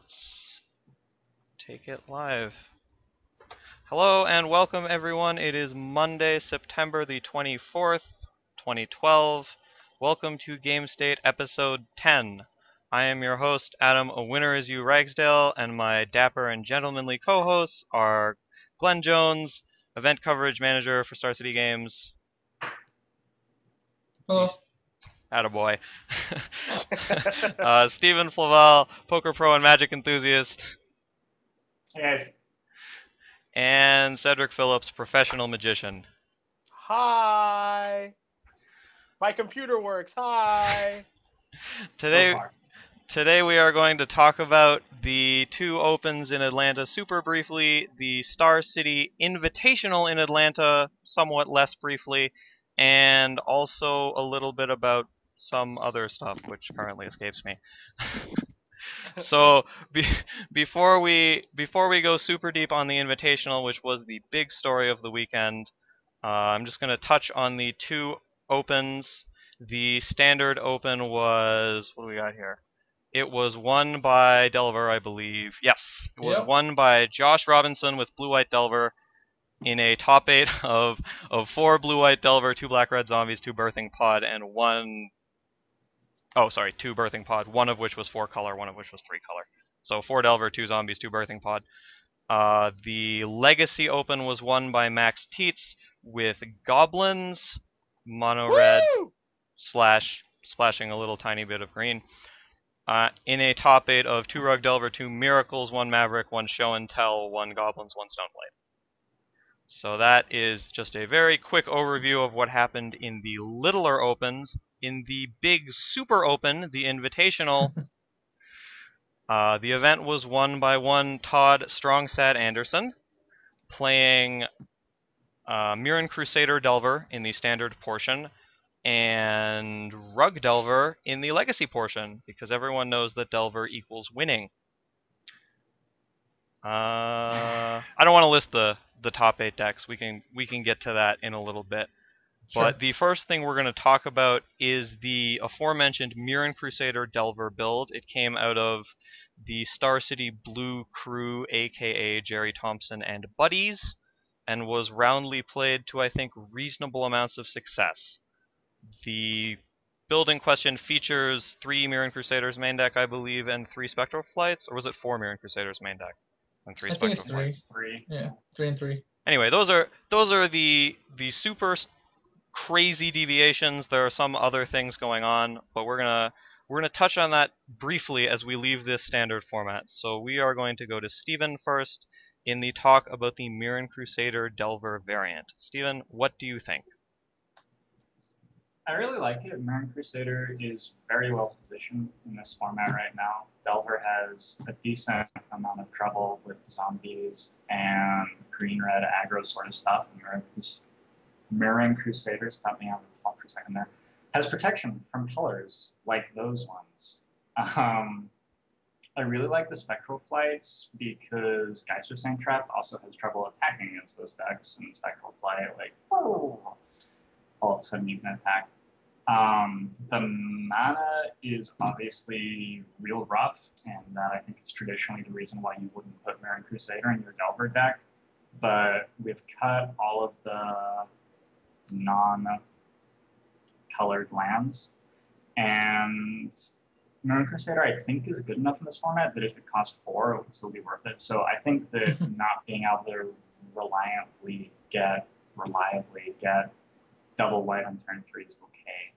Let's take it live. Hello and welcome everyone. It is Monday, September the 24th, 2012. Welcome to Gamestate episode 10. I am your host, Adam, a winner is you Ragsdale, and my dapper and gentlemanly co-hosts are Glenn Jones, event coverage manager for Star City Games. Hello. Attaboy. Stephen Flavel, poker pro and magic enthusiast. Hey guys. And Cedric Phillips, professional magician. Hi. My computer works. Hi. Today we are going to talk about the two opens in Atlanta super briefly, the Star City Invitational in Atlanta somewhat less briefly, and also a little bit about some other stuff which currently escapes me. So before we go super deep on the Invitational, which was the big story of the weekend, I'm just going to touch on the two opens. The standard open was, what do we got here? It was won by Delver, I believe. Yes, it was won by Josh Robinson with Blue-White Delver in a top 8 of 4 Blue-White Delver, 2 Black-Red Zombies, 2 Birthing Pod, and 2 Birthing Pod, one of which was 4 color, one of which was 3 color. So 4 Delver, 2 Zombies, 2 Birthing Pod. The Legacy Open was won by Max Tietz with Goblins, mono red, splashing a little tiny bit of green. In a top 8 of 2 Rug Delver, 2 Miracles, 1 Maverick, 1 Show and Tell, 1 Goblins, 1 Stoneblade. So that is just a very quick overview of what happened in the littler opens. In the big super open, the Invitational, the event was won by one Todd Strongsad Anderson, playing Mirren Crusader Delver in the standard portion, and Rug Delver in the Legacy portion, because everyone knows that Delver equals winning. I don't want to list the top 8 decks. We can get to that in a little bit. Sure. But the first thing we're going to talk about is the aforementioned Mirren Crusader Delver build. It came out of the Star City Blue crew, aka Jerry Thompson and Buddies, and was roundly played to, I think, reasonable amounts of success. The build in question features 3 Mirren Crusaders main deck, I believe, and 3 Spectral Flights, or was it 4 Mirren Crusaders main deck and 3 Spectral Flights? I think it's 3. Yeah, 3 and 3. Anyway, those are the super crazy deviations. There are some other things going on, but we're gonna touch on that briefly as we leave this standard format. So we are going to go to Steven first in the talk about the Mirren Crusader Delver variant. Steven, what do you think? I really like it. Mirren Crusader is very well positioned in this format right now. Delver has a decent amount of trouble with zombies and green-red aggro sort of stuff. Mirren Crusader, stop me out of the talk for a second there, has protection from colors like those ones. I really like the Spectral Flights because Geyser Sand Trap also has trouble attacking against those decks, and Spectral Flight, like, oh, all of a sudden you can attack. The mana is obviously real rough, and that I think is traditionally the reason why you wouldn't put Mirren Crusader in your Delver deck. But we've cut all of the non-colored lands, and Mirren Crusader I think is good enough in this format that if it cost 4, it would still be worth it. So I think that not being able to reliably get double white on turn 3 is okay.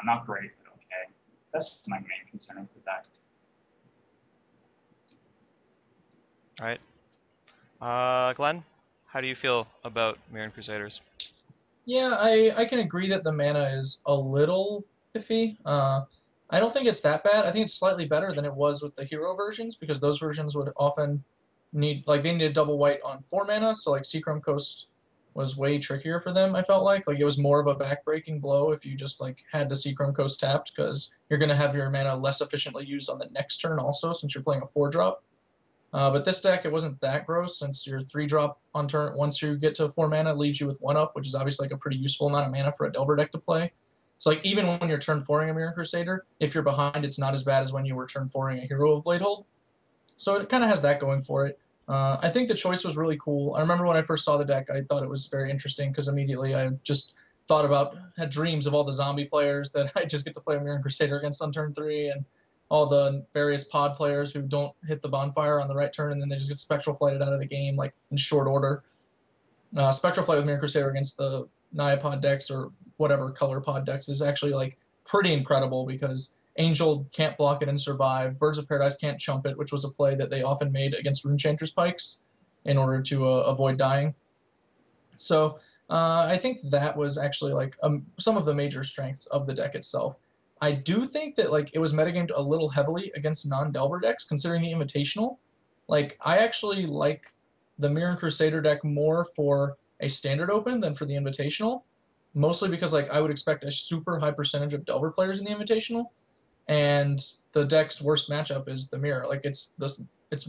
Not great, but okay. That's my main concern with the deck. Alright. Glenn, how do you feel about Mirren Crusaders? Yeah, I can agree that the mana is a little iffy. I don't think it's that bad. I think it's slightly better than it was with the hero versions, because those versions would often need, like, they needed double white on 4 mana, so like Seachrome Coast was way trickier for them, I felt like. Like, it was more of a back-breaking blow if you just, like, had the Seachrome Coast tapped, because you're going to have your mana less efficiently used on the next turn also, since you're playing a 4-drop. But this deck, it wasn't that gross, since your 3-drop on turn, once you get to 4 mana, leaves you with 1-up, which is obviously like a pretty useful amount of mana for a Delver deck to play. So like even when you're turn 4ing a Mirren Crusader, if you're behind, it's not as bad as when you were turn 4ing a Hero of Bladehold. So it kind of has that going for it. I think the choice was really cool. I remember when I first saw the deck, I thought it was very interesting because immediately I just thought about, had dreams of all the zombie players that I just get to play Mirror Crusader against on turn 3, and all the various pod players who don't hit the bonfire on the right turn and then they just get Spectral Flighted out of the game like in short order. Spectral Flight with Mirror Crusader against the Niapod decks or whatever color pod decks is actually like pretty incredible because Angel can't block it and survive. Birds of Paradise can't chump it, which was a play that they often made against Runechanter's Pikes in order to avoid dying. So I think that was actually like some of the major strengths of the deck itself. I do think that like it was metagamed a little heavily against non-Delver decks, considering the Invitational. Like I actually like the Mirror Crusader deck more for a standard open than for the Invitational, mostly because like I would expect a super high percentage of Delver players in the Invitational, and the deck's worst matchup is the Mirror. Like it's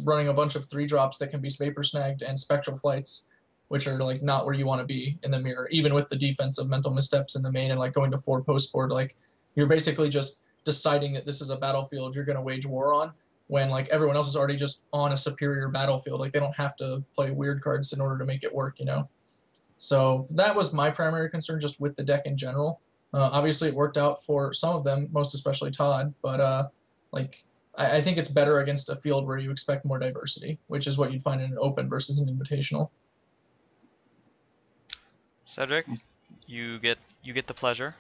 running a bunch of 3-drops that can be Vapor Snagged and Spectral Flights, which are like not where you want to be in the Mirror, even with the defense of Mental Missteps in the main and like going to 4 post board. Like you're basically just deciding that this is a battlefield you're going to wage war on when like everyone else is already just on a superior battlefield. Like they don't have to play weird cards in order to make it work, you know? So that was my primary concern just with the deck in general. Obviously it worked out for some of them, most especially Todd, but like I think it's better against a field where you expect more diversity, which is what you'd find in an open versus an invitational. Cedric, you get the pleasure.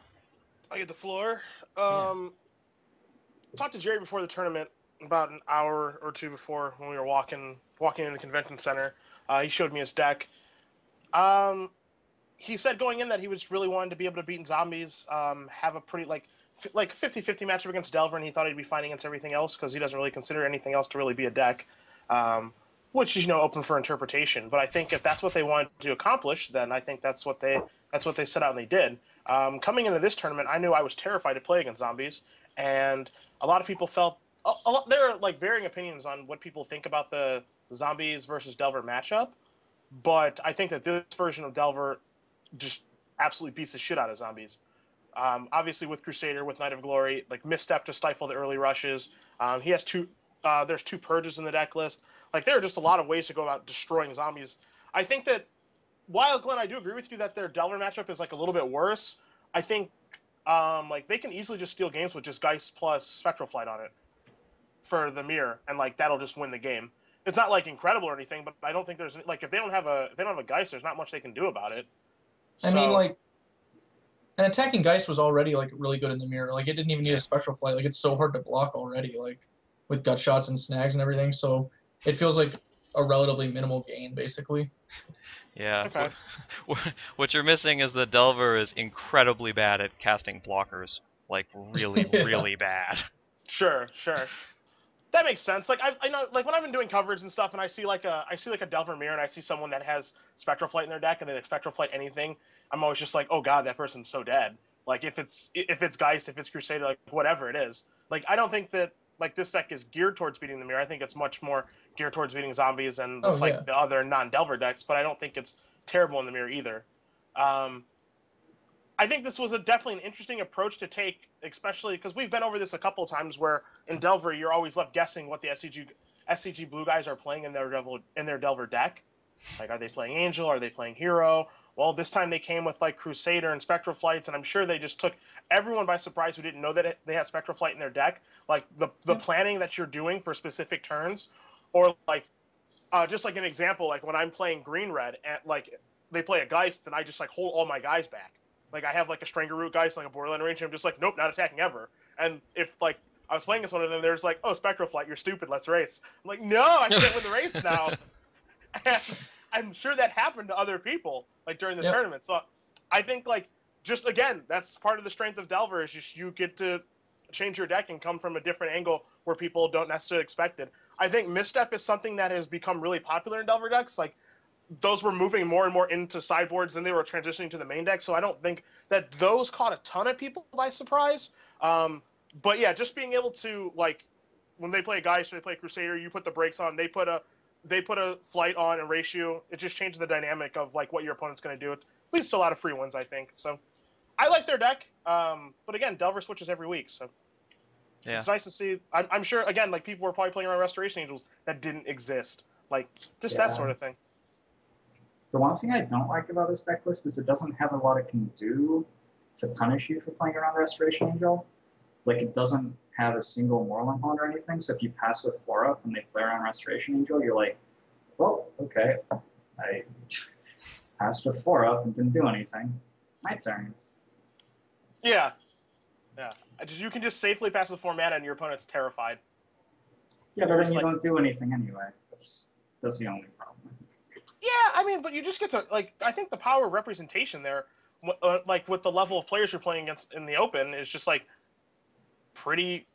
I get the floor. Talked to Jerry before the tournament, about an hour or two before when we were walking in the convention center. He showed me his deck. He said going in that he was really wanting to be able to beat zombies, have a pretty like 50-50 matchup against Delver, and he thought he'd be fine against everything else because he doesn't really consider anything else to really be a deck, which is open for interpretation. But I think if that's what they wanted to accomplish, then I think that's what they set out and they did. Coming into this tournament, I knew I was terrified to play against zombies, and a lot of people felt there are like varying opinions on what people think about the zombies versus Delver matchup. But I think that this version of Delver just absolutely beats the shit out of zombies. Obviously, with Crusader, with Knight of Glory, like misstep to stifle the early rushes. He has there's 2 purges in the deck list. Like there are just a lot of ways to go about destroying zombies. I think that while Glenn, I do agree with you that their Delver matchup is like a little bit worse. I think like they can easily just steal games with just Geist plus Spectral Flight on it for the Mirror, and like that'll just win the game. It's not like incredible or anything, but I don't think there's like if they don't have a Geist, there's not much they can do about it. I mean, like, an attacking Geist was already like really good in the Mirror. Like it didn't even need a Spectral Flight. Like it's so hard to block already, like with gut shots and snags and everything. So it feels like a relatively minimal gain, basically. Yeah. Okay. What you're missing is the Delver is incredibly bad at casting blockers. Like really, really bad. Sure. That makes sense. Like I know, like when I've been doing coverage and stuff, and I see like a Delver Mirror, and I see someone that has Spectral Flight in their deck, and they Spectral Flight anything, I'm always just like, oh god, that person's so dead. Like if it's Geist, if it's Crusader, like whatever it is. Like I don't think that like this deck is geared towards beating the Mirror. I think it's much more geared towards beating zombies and just like the other non-Delver decks. But I don't think it's terrible in the Mirror either. I think this was definitely an interesting approach to take, especially because we've been over this a couple of times where in Delver you're always left guessing what the SCG blue guys are playing in their Delver deck. Like, are they playing Angel? Are they playing Hero? Well, this time they came with like Crusader and Spectral Flights, and I'm sure they just took everyone by surprise who didn't know that they had Spectral Flight in their deck. Like the planning that you're doing for specific turns, or like just like an example, like when I'm playing Green Red and like they play a Geist, and I just like hold all my guys back. Like, I have, like, a Strangerroot Geist, like a Borderland Range, and I'm just like, nope, not attacking ever. And if, like, I was playing this one, and then there's like, oh, Spectral Flight, you're stupid, let's race. I'm like, no, I can't win the race now. And I'm sure that happened to other people, like, during the tournament. So I think, like, just, again, that's part of the strength of Delver, is just you get to change your deck and come from a different angle where people don't necessarily expect it. I think Misstep is something that has become really popular in Delver decks. Like, those were moving more and more into sideboards, and they were transitioning to the main deck. So I don't think that those caught a ton of people by surprise. But yeah, just being able to, like, when they play a Geist or they play a Crusader, you put the brakes on, they put a flight on and ratio. It just changes the dynamic of like what your opponent's going to do. It leads to a lot of free wins, I think. So I like their deck. But again, Delver switches every week. So Yeah. It's nice to see. I'm sure again, like people were probably playing around Restoration Angels that didn't exist, like just that sort of thing. The one thing I don't like about this deck list is it doesn't have a lot it can do to punish you for playing around Restoration Angel. Like, it doesn't have a single moral opponent or anything, so if you pass with 4 up and they play around Restoration Angel, you're like, well, okay, I passed with 4 up and didn't do anything. My turn. Yeah. You can just safely pass the 4 mana and your opponent's terrified. Yeah, but then you don't do anything anyway. That's the only problem. Yeah, I mean, but you just get to, like, I think the power of representation there, like, with the level of players you're playing against in the Open is just, like, pretty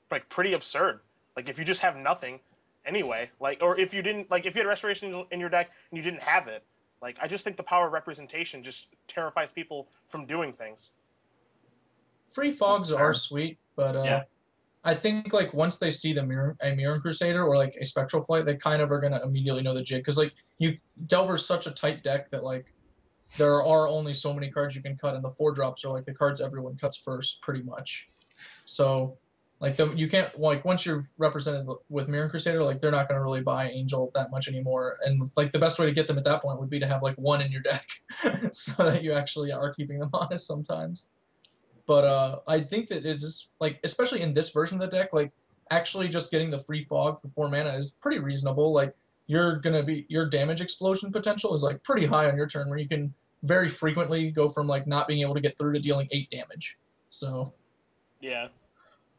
absurd. Like, if you just have nothing anyway, like, or if you didn't, like, if you had Restoration in your deck and you didn't have it, like, I just think the power of representation just terrifies people from doing things. Free fogs are sweet, but Yeah. I think like once they see a Mirror Crusader or like a Spectral Flight, they kind of are gonna immediately know the jig because like Delver's such a tight deck that like there are only so many cards you can cut, and the 4-drops are like the cards everyone cuts first, pretty much. So like you can't like once you're represented with Mirror Crusader, like they're not gonna really buy Angel that much anymore, and like the best way to get them at that point would be to have like 1 in your deck, so that you actually are keeping them honest sometimes. But I think that it is like, especially in this version of the deck, like actually just getting the free fog for 4 mana is pretty reasonable. Like your damage explosion potential is like pretty high on your turn, where you can very frequently go from like not being able to get through to dealing 8 damage. So yeah,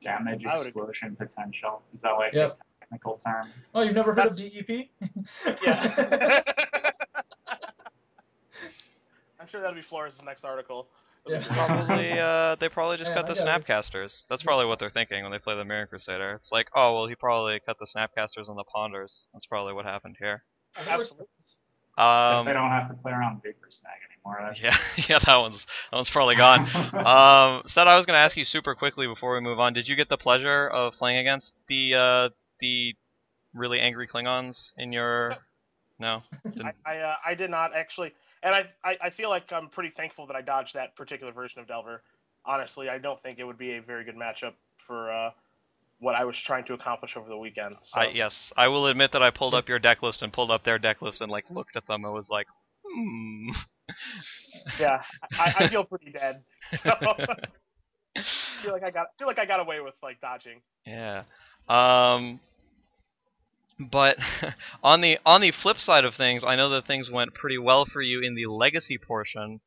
damage explosion potential. Is that like a technical term? Oh, you've never heard of DEP? Yeah. I'm sure that'll be Flores' next article. Yeah. They probably just cut the Snapcasters. That's probably what they're thinking when they play the Mirror Crusader. It's like, oh, well, he probably cut the Snapcasters and the Ponders. That's probably what happened here. Absolutely. Guess they don't have to play around Vapor Snag anymore. Yeah, that one's probably gone. Seth, I was going to ask you super quickly before we move on. Did you get the pleasure of playing against the really angry Klingons in your? No. I did not actually, and I feel like I'm pretty thankful that I dodged that particular version of Delver. Honestly, I don't think it would be a very good matchup for what I was trying to accomplish over the weekend. So. Yes, I will admit that I pulled up your deck list and pulled up their deck list and like looked at them and was like, Yeah, I feel pretty dead. So I feel like I got away with like dodging. Yeah. But on the flip side of things, I know that things went pretty well for you in the legacy portion.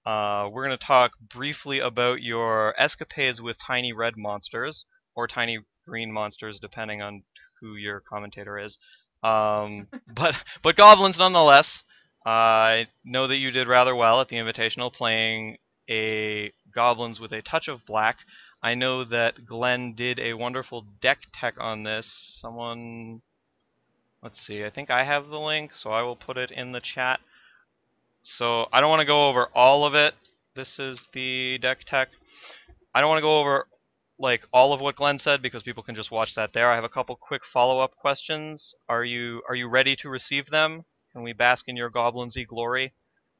We're going to talk briefly about your escapades with tiny red monsters, or tiny green monsters, depending on who your commentator is. But goblins nonetheless. I know that you did rather well at the Invitational, playing a goblins with a touch of black. I know that Glenn did a wonderful deck tech on this. Let's see, I think I have the link, so I will put it in the chat. So I don't want to go over all of it. This is the deck tech. I don't want to go over like all of what Glenn said because people can just watch that there. I have a couple quick follow-up questions. Are you ready to receive them? Can we bask in your goblinsy glory?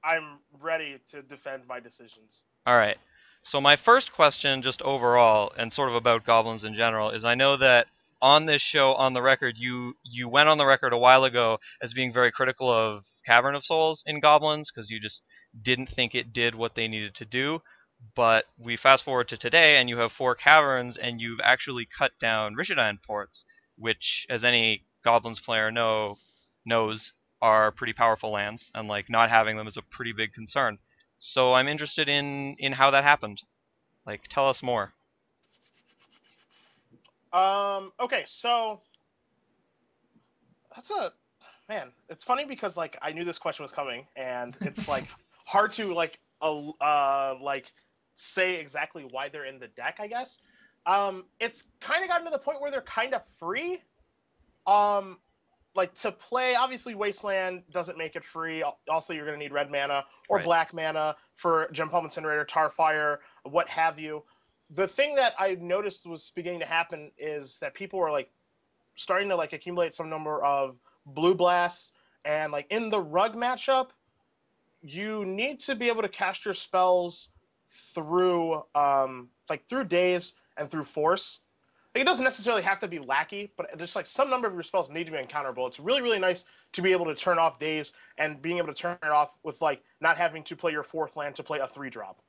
I'm ready to defend my decisions. All right. So my first question, just overall, and sort of about goblins in general, is I know that on this show, on the record, you went on the record a while ago as being very critical of Cavern of Souls in Goblins because you just didn't think it did what they needed to do. But we fast forward to today, and you have 4 caverns, and you've actually cut down Rishadan ports, which, as any Goblins player knows, are pretty powerful lands, and like not having them is a pretty big concern. So I'm interested in how that happened. Like, tell us more. Okay, so it's funny because like I knew this question was coming, and it's like hard to like say exactly why they're in the deck, I guess. It's kind of gotten to the point where they're kind of free. Like to play, obviously Wasteland doesn't make it free. Also, you're going to need red mana or black mana for Gem Pump Incinerator, Tarfire, what have you. The thing that I noticed was beginning to happen is that people were like starting to like accumulate some number of blue blasts, and like in the rug matchup, you need to be able to cast your spells through through daze and through force. Like, it doesn't necessarily have to be lackey, but just like some number of your spells need to be uncounterable. It's really, really nice to be able to turn off days and being able to turn it off with like not having to play your 4th land to play a 3-drop.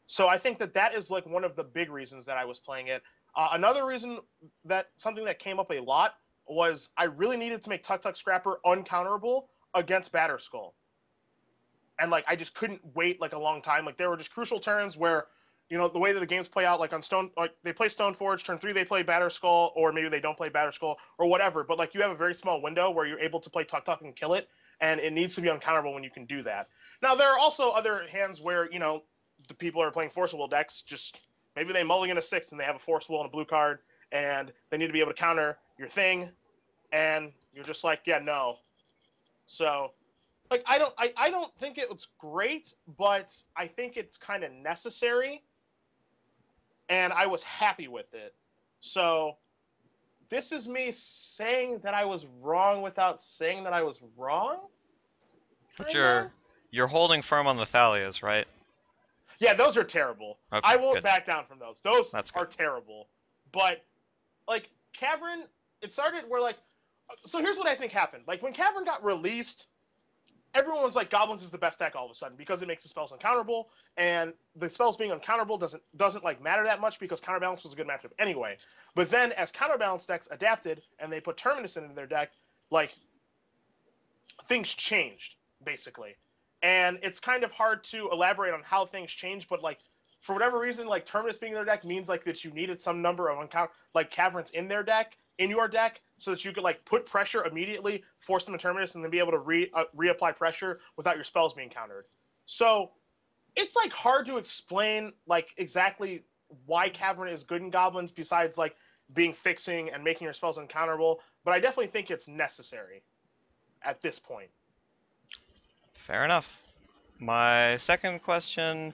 So I think that is like one of the big reasons that I was playing it. Another reason that something that came up a lot was I really needed to make Tuk Tuk Scrapper uncounterable against Batterskull. And like I just couldn't wait like a long time. Like there were just crucial turns where, you know, the way that the games play out, like on Stone, like they play Stoneforge, turn 3 they play Batterskull, or maybe they don't play Batterskull or whatever. But like you have a very small window where you're able to play Tuk Tuk and kill it, and it needs to be uncounterable when you can do that. Now there are also other hands where, you know, the people who are playing Force Will decks just maybe they mulligan a 6 and they have a Force Will and a blue card, and they need to be able to counter your thing, and you're just like, yeah, no. So like I don't think it's great, but I think it's kind of necessary, and I was happy with it. So this is me saying that I was wrong without saying that I was wrong. But you're holding firm on the Thalias, right? Yeah, those are terrible. Okay, I won't good. back down from those. Those That's are good. terrible. But like Cavern, it started where like, so here's what I think happened. Like when Cavern got released, everyone was like, Goblins is the best deck all of a sudden because it makes the spells uncounterable, and the spells being uncounterable doesn't like matter that much because Counterbalance was a good matchup anyway. But then as Counterbalance decks adapted and they put Terminus into their deck, like things changed basically, and it's kind of hard to elaborate on how things change. But like for whatever reason, like Terminus being in their deck means like that you needed some number of like Caverns in their deck, in your deck, so that you could like put pressure immediately, force them to Terminus, and then be able to reapply pressure without your spells being countered. So it's like hard to explain like exactly why Cavern is good in Goblins besides like being fixing and making your spells uncounterable, but I definitely think it's necessary at this point. Fair enough. My second question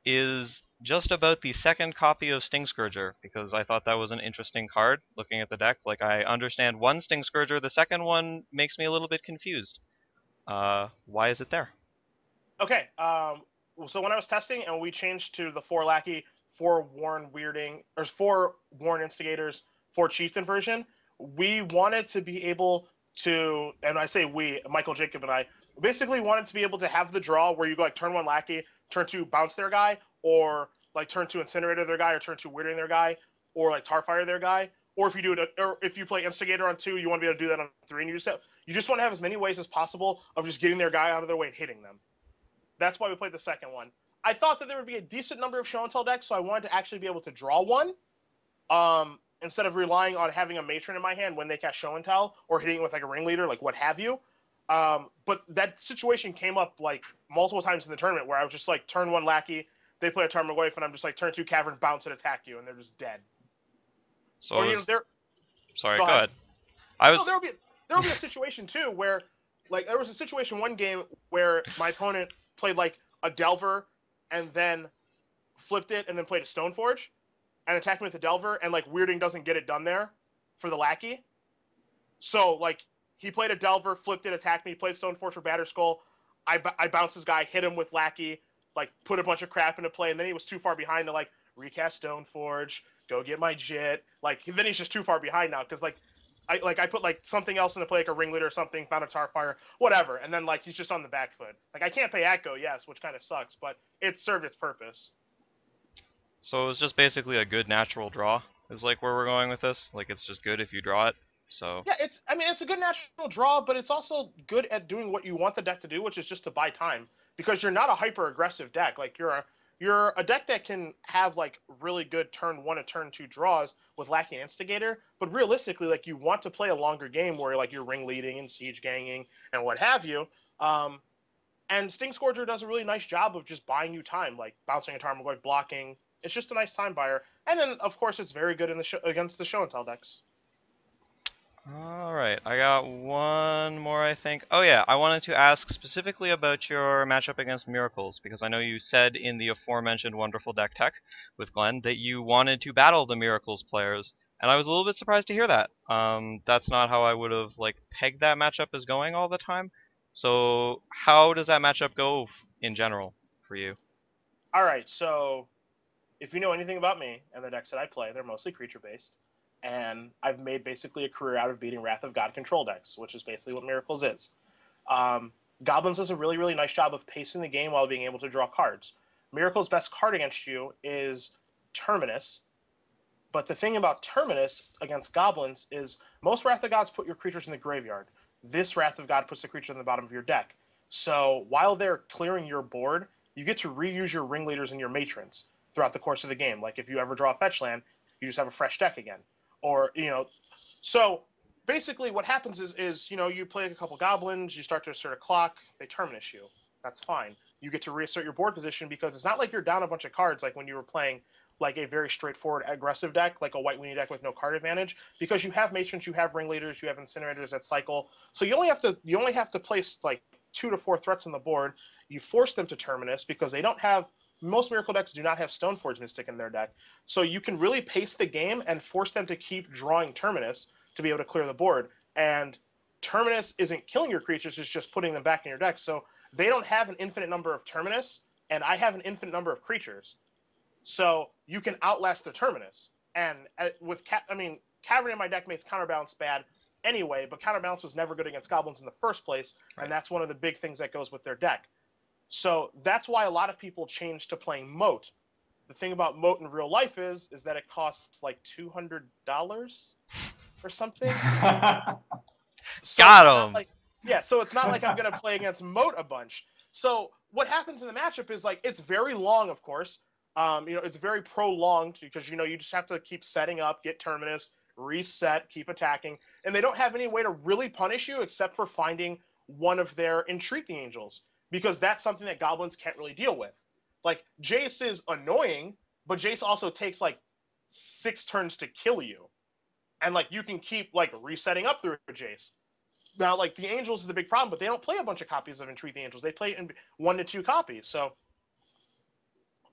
is just about the second copy of Sting Scourger, because I thought that was an interesting card, looking at the deck. Like, I understand one Sting Scourger, the second one makes me a little bit confused. Why is it there? Okay, so when I was testing and we changed to the 4 Lackey, 4 Warren Weirding, or 4 Warren Instigators, 4 Chieftain version, we wanted to be able to, and I say we, Michael, Jacob, and I, basically wanted to be able to have the draw where you go like turn 1 Lackey, turn 2 Bounce their guy, or like turn 2 Incinerator their guy, or turn 2 Weirding their guy, or like Tarfire their guy. Or if you do it, or if you play Instigator on 2, you want to be able to do that on 3, and you just want to have as many ways as possible of just getting their guy out of their way and hitting them. That's why we played the second one. I thought that there would be a decent number of show and tell decks, so I wanted to actually be able to draw one, instead of relying on having a matron in my hand when they cast show and tell, or hitting it with like a ringleader, like what have you. But that situation came up like multiple times in the tournament where I was just like turn 1 Lackey, they play a Tarmogoyf, and I'm just like turn 2 Cavern, bounce and attack you, and they're just dead. So Or you know, they're sorry, go go ahead. ahead. I was No, there'll be a situation too where, like, there was a situation one game where my opponent played like a Delver and then flipped it and then played a Stoneforge and attacked me with a Delver, and like Weirding doesn't get it done there for the Lackey. So like he played a Delver, flipped it, attacked me, played Stoneforge for Batterskull. I bounced his guy, hit him with Lackey, like put a bunch of crap into play, and then he was too far behind to like recast Stoneforge, go get my Jit. Like then he's just too far behind now because like I put like something else into play, like a Ringleader or something, found a Tarfire, whatever, and then like he's just on the back foot. Like I can't pay Atco, yes, which kind of sucks, but it served its purpose. So it was just basically a good natural draw, is like where we're going with this. Like, it's just good if you draw it. So Yeah, it's a good natural draw, but it's also good at doing what you want the deck to do, which is just to buy time, because you're not a hyper aggressive deck. Like you're a deck that can have like really good turn 1 and turn 2 draws with Lackey and Instigator, but realistically, like you want to play a longer game where like you're ring leading and siege ganging and what have you. And Sting Scourger does a really nice job of just buying you time, like bouncing a Tarmogoyf, blocking. It's just a nice time buyer, and then of course it's very good in the against the show and tell decks. Alright, I got one more, I think. Oh yeah, I wanted to ask specifically about your matchup against Miracles, because I know you said in the aforementioned Wonderful Deck Tech with Glenn that you wanted to battle the Miracles players, and I was a little bit surprised to hear that. That's not how I would have like pegged that matchup as going all the time. So how does that matchup go in general for you? All right, so if you know anything about me and the decks that I play, they're mostly creature based. and I've made basically a career out of beating Wrath of God control decks, which is basically what Miracles is. Goblins does a really, really nice job of pacing the game while being able to draw cards. Miracle's best card against you is Terminus, but the thing about Terminus against Goblins is most Wrath of Gods put your creatures in the graveyard. This Wrath of God puts the creature in the bottom of your deck. So while they're clearing your board, you get to reuse your ringleaders and your matrons throughout the course of the game. Like if you ever draw a fetch land, you just have a fresh deck again. Or, so basically what happens is you play a couple goblins, you start to assert a clock, they terminus you. That's fine. You get to reassert your board position because it's not like you're down a bunch of cards like when you were playing like a very straightforward aggressive deck, like a white weenie deck with no card advantage, because you have matrons, you have ringleaders, you have incinerators that cycle. So you only have to place like 2 to 4 threats on the board. You force them to terminus because they don't have, most Miracle decks do not have Stoneforge Mystic in their deck. So you can really pace the game and force them to keep drawing terminus to be able to clear the board. And terminus isn't killing your creatures, it's just putting them back in your deck. So they don't have an infinite number of terminus, and I have an infinite number of creatures. So you can outlast the terminus. And with Cavern in my deck makes counterbalance bad anyway, but counterbalance was never good against goblins in the first place, right. And that's one of the big things that goes with their deck. So that's why a lot of people change to playing Moat. The thing about Moat in real life is that it costs like $200 or something. So got him. So it's not like I'm going to play against Moat a bunch. So what happens in the matchup is like it's very long, of course. It's very prolonged because you just have to keep setting up, get terminus, reset, keep attacking, and they don't have any way to really punish you except for finding one of their Entreat the Angels, because that's something that goblins can't really deal with. Like Jace is annoying, but Jace also takes like 6 turns to kill you, and like you can keep like resetting up through Jace. Now, like the Angels is the big problem, but they don't play a bunch of copies of Entreat the Angels. They play in 1 to 2 copies, so.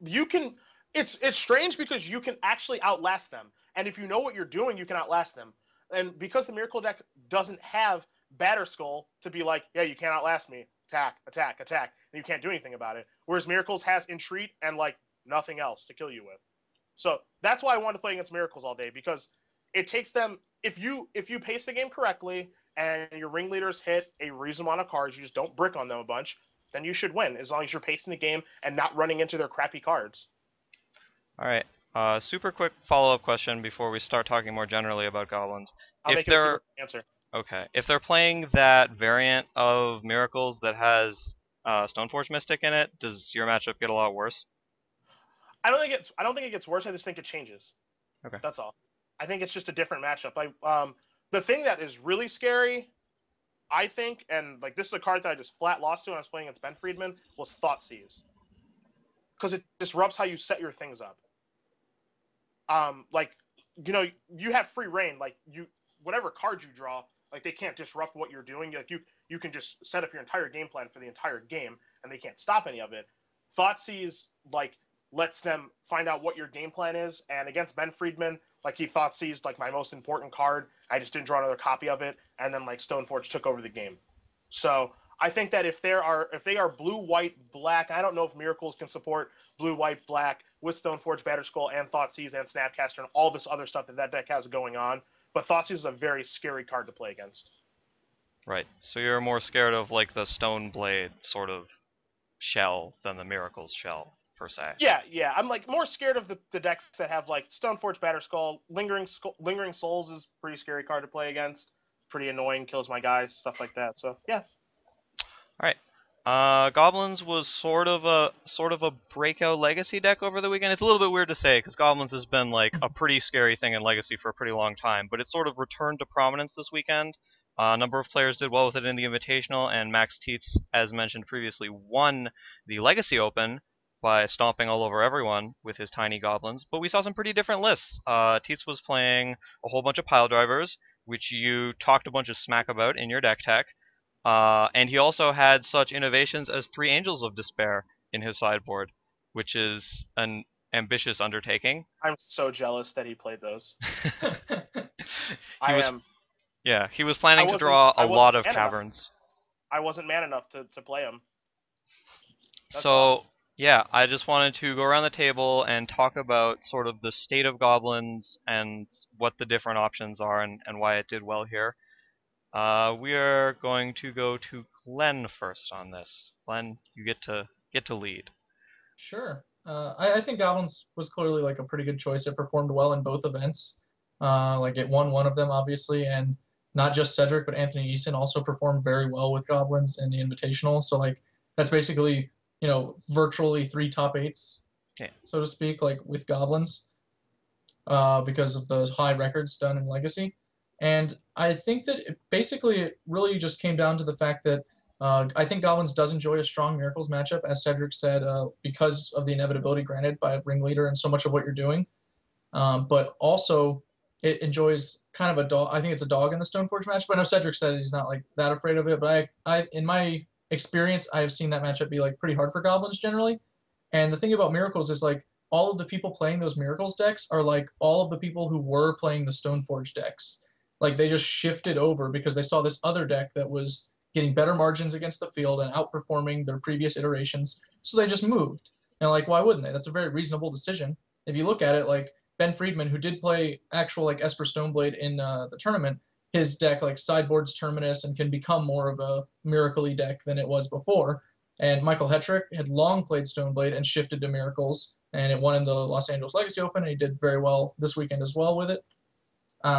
You can, it's strange because you can actually outlast them. And if you know what you're doing, you can outlast them. And because the Miracle deck doesn't have Batterskull to be like, yeah, you can't outlast me. Attack, attack, attack. And you can't do anything about it. Whereas Miracles has Entreat and like nothing else to kill you with. So that's why I wanted to play against Miracles all day, because it takes them, if you pace the game correctly and your ringleaders hit a reasonable amount of cards, you just don't brick on them a bunch, then you should win, as long as you're pacing the game and not running into their crappy cards. All right. Super quick follow-up question before we start talking more generally about goblins. I'll make it a super answer. Okay. If they're playing that variant of Miracles that has Stoneforge Mystic in it, does your matchup get a lot worse? I don't think it gets worse. I just think it changes. Okay. That's all. I think it's just a different matchup. The thing that is really scary, I think, and like this is a card that I just flat lost to when I was playing against Ben Friedman, was Thoughtseize. Because it disrupts how you set your things up. You have free reign. Like whatever card you draw, like they can't disrupt what you're doing. Like you can just set up your entire game plan for the entire game, and they can't stop any of it. Thoughtseize like lets them find out what your game plan is. And against Ben Friedman, like he Thoughtseized like my most important card. I just didn't draw another copy of it, and then like Stoneforge took over the game. So I think that if they are blue, white, black, I don't know if Miracles can support blue, white, black with Stoneforge, Batterskull, and Thoughtseize and Snapcaster and all this other stuff that deck has going on. But Thoughtseize is a very scary card to play against. Right. So you're more scared of like the Stoneblade sort of shell than the Miracles shell, per se. Yeah. I'm like more scared of the decks that have like Stoneforge, Batterskull, Lingering Souls is a pretty scary card to play against. Pretty annoying, kills my guys, stuff like that. So yeah. All right. Goblins was sort of a breakout Legacy deck over the weekend. It's a little bit weird to say because Goblins has been like a pretty scary thing in Legacy for a pretty long time, but it sort of returned to prominence this weekend. A number of players did well with it in the Invitational, and Max Tietz, as mentioned previously, won the Legacy Open by stomping all over everyone with his tiny goblins. But we saw some pretty different lists. Tietz was playing a whole bunch of pile drivers, which you talked a bunch of smack about in your deck tech. And he also had such innovations as 3 Angels of Despair in his sideboard, which is an ambitious undertaking. I'm so jealous that he played those. Yeah, he was planning to draw a lot of caverns. I wasn't man enough to play him. Yeah, I just wanted to go around the table and talk about sort of the state of goblins and what the different options are and why it did well here. We are going to go to Glenn first on this. Glenn, you get to lead. Sure. I think Goblins was clearly like a pretty good choice. It performed well in both events. Like it won one of them, obviously, and not just Cedric, but Anthony Eason also performed very well with Goblins in the Invitational. So like that's basically virtually three top eights, Yeah. so to speak, like with Goblins, because of those high records done in Legacy. And I think that it really just came down to the fact that I think Goblins does enjoy a strong Miracles matchup, as Cedric said, because of the inevitability granted by a ringleader and so much of what you're doing. But also, it enjoys kind of a dog. I think it's a dog in the Stoneforge match. But I know Cedric said he's not like that afraid of it. But in my experience, I have seen that matchup be like pretty hard for Goblins generally. And the thing about Miracles is like all of the people playing those Miracles decks are like all of the people who were playing the Stoneforge decks. Like they just shifted over because they saw this other deck that was getting better margins against the field and outperforming their previous iterations. So they just moved. And like, why wouldn't they? That's a very reasonable decision. If you look at it, like Ben Friedman, who did play actual like Esper Stoneblade in the tournament, his deck like sideboards Terminus and can become more of a miracle-y deck than it was before. And Michael Hetrick had long played Stoneblade and shifted to Miracles, and it won in the Los Angeles Legacy Open, and he did very well this weekend as well with it.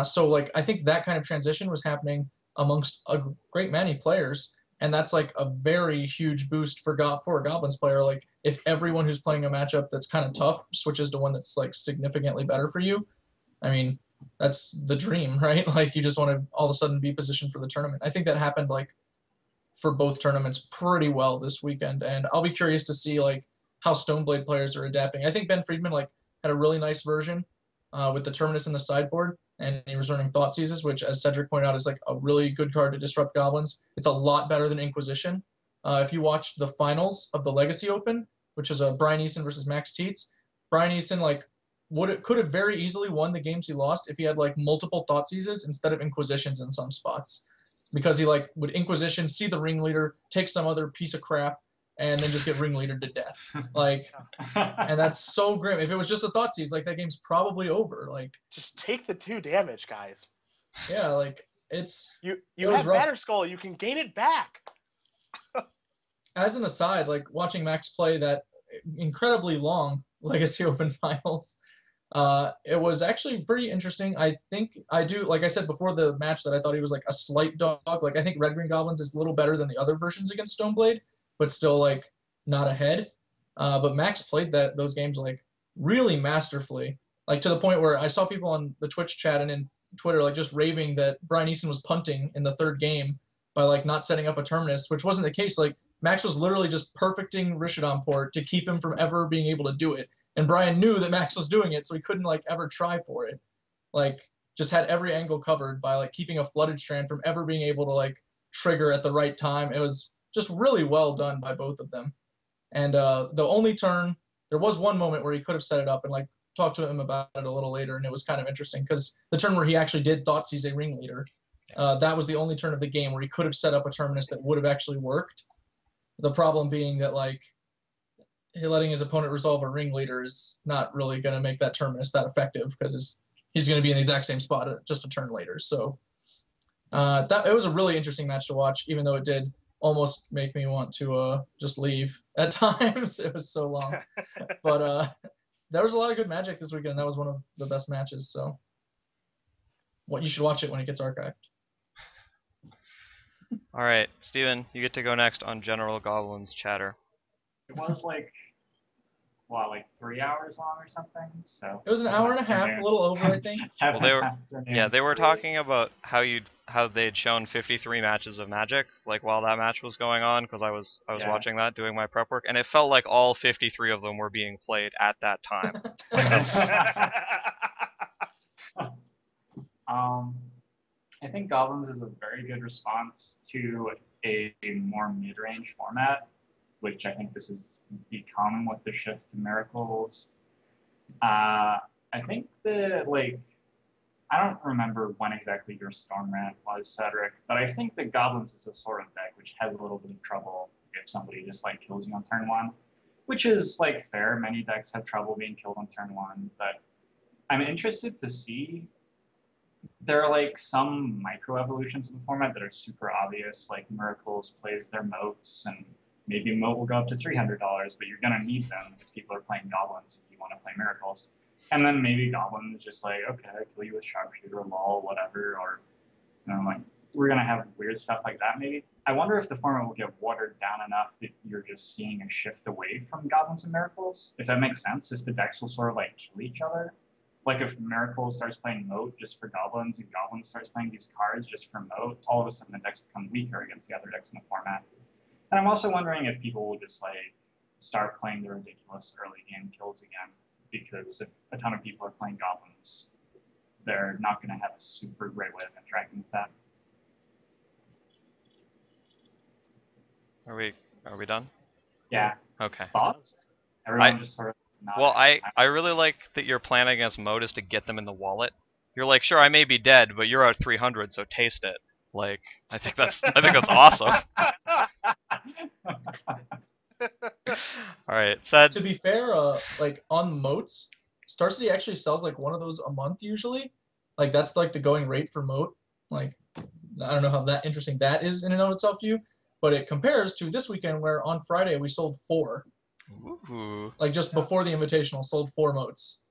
So like I think that kind of transition was happening amongst a great many players, and that's like a very huge boost for a Goblins player. Like if everyone who's playing a matchup that's kind of tough switches to one that's like significantly better for you, I mean that's the dream, right? Like you just want to all of a sudden be positioned for the tournament. I think that happened like for both tournaments pretty well this weekend, and I'll be curious to see like how Stoneblade players are adapting. I think Ben Friedman like had a really nice version with the Terminus in the sideboard, and he was running Thought Seizes, which, as Cedric pointed out, is like a really good card to disrupt Goblins. It's a lot better than Inquisition. If you watched the finals of the Legacy Open, which is Brian Eason versus Max Teets, Brian Eason like could have very easily won the games he lost if he had like multiple Thought Seizes instead of Inquisitions in some spots, because he like would Inquisition, see the ringleader, take some other piece of crap, and then just get ringleadered to death. Like, and that's so grim. If it was just a Thoughtseize, like that game's probably over. Like, Just take the 2 damage, guys. yeah, like it You was have rough. Batterskull. You can gain it back. As an aside, like watching Max play that incredibly long Legacy Open finals, it was actually pretty interesting. I think I do, like I said before the match, that I thought he was like a slight dog. Like I think Red Green Goblins is a little better than the other versions against Stoneblade, but still like not ahead. But Max played those games like really masterfully, like to the point where I saw people on the Twitch chat and in Twitter like just raving that Brian Eason was punting in the third game by like not setting up a Terminus, which wasn't the case. Like Max was literally just perfecting Rishodon port to keep him from ever being able to do it. And Brian knew that Max was doing it, so he couldn't like ever try for it. Like just had every angle covered by like keeping a flooded strand from ever being able to like trigger at the right time. It was just really well done by both of them. And the only turn, there was one moment where he could have set it up and like talked to him about it a little later, and it was kind of interesting because the turn where he actually did Thoughtseize a ringleader, that was the only turn of the game where he could have set up a Terminus that would have actually worked. The problem being that like letting his opponent resolve a ringleader is not really going to make that Terminus that effective because he's going to be in the exact same spot just a turn later. So it was a really interesting match to watch, even though it did almost make me want to just leave at times. It was so long. But there was a lot of good Magic this weekend. That was one of the best matches. So you should watch it when it gets archived. All right, Steven, you get to go next on General Goblin's chatter. It was like 3 hours long or something. So it was an hour and a half, a little over, I think. Well, they were talking about how they'd shown 53 matches of Magic, like while that match was going on, because I was watching that, doing my prep work, and it felt like all 53 of them were being played at that time. I think Goblins is a very good response to a more mid-range format, which I think this has become with the shift to Miracles. I think that, I don't remember when exactly your Storm Rant was, Cedric, but I think that Goblins is a sort of deck which has a little bit of trouble if somebody just, kills you on turn 1. which is like fair. Many decks have trouble being killed on turn 1, but I'm interested to see. There are like some micro evolutions of the format that are super obvious, like Miracles plays their moats, and maybe moat will go up to $300, but you're gonna need them if people are playing goblins if you want to play Miracles. And then maybe Goblin is just like, okay, I kill you with Sharpshooter, lol, whatever, or like we're gonna have weird stuff like that maybe. I wonder if the format will get watered down enough that you're just seeing a shift away from Goblins and Miracles. If that makes sense, if the decks will sort of like kill each other. Like if Miracles starts playing Moat just for Goblins and Goblins starts playing these cards just for Moat, all of a sudden the decks become weaker against the other decks in the format. And I'm also wondering if people will just like start playing the ridiculous early game kills again, because if a ton of people are playing Goblins, they're not going to have a super great way of interacting with that. Are we done? Yeah. Okay. Thoughts? Everyone just sort of Well, I really like that your plan against Mode is to get them in the wallet. You're like, sure, I may be dead, but you're at 300, so taste it. Like, I think that's awesome. All right, said. To be fair, like on moats, Star City actually sells like one of those a month usually. Like that's like the going rate for moat. Like I don't know how that interesting that is in and of itself to you, but it compares to this weekend where on Friday we sold 4. Ooh. Like just before the Invitational, sold 4 moats.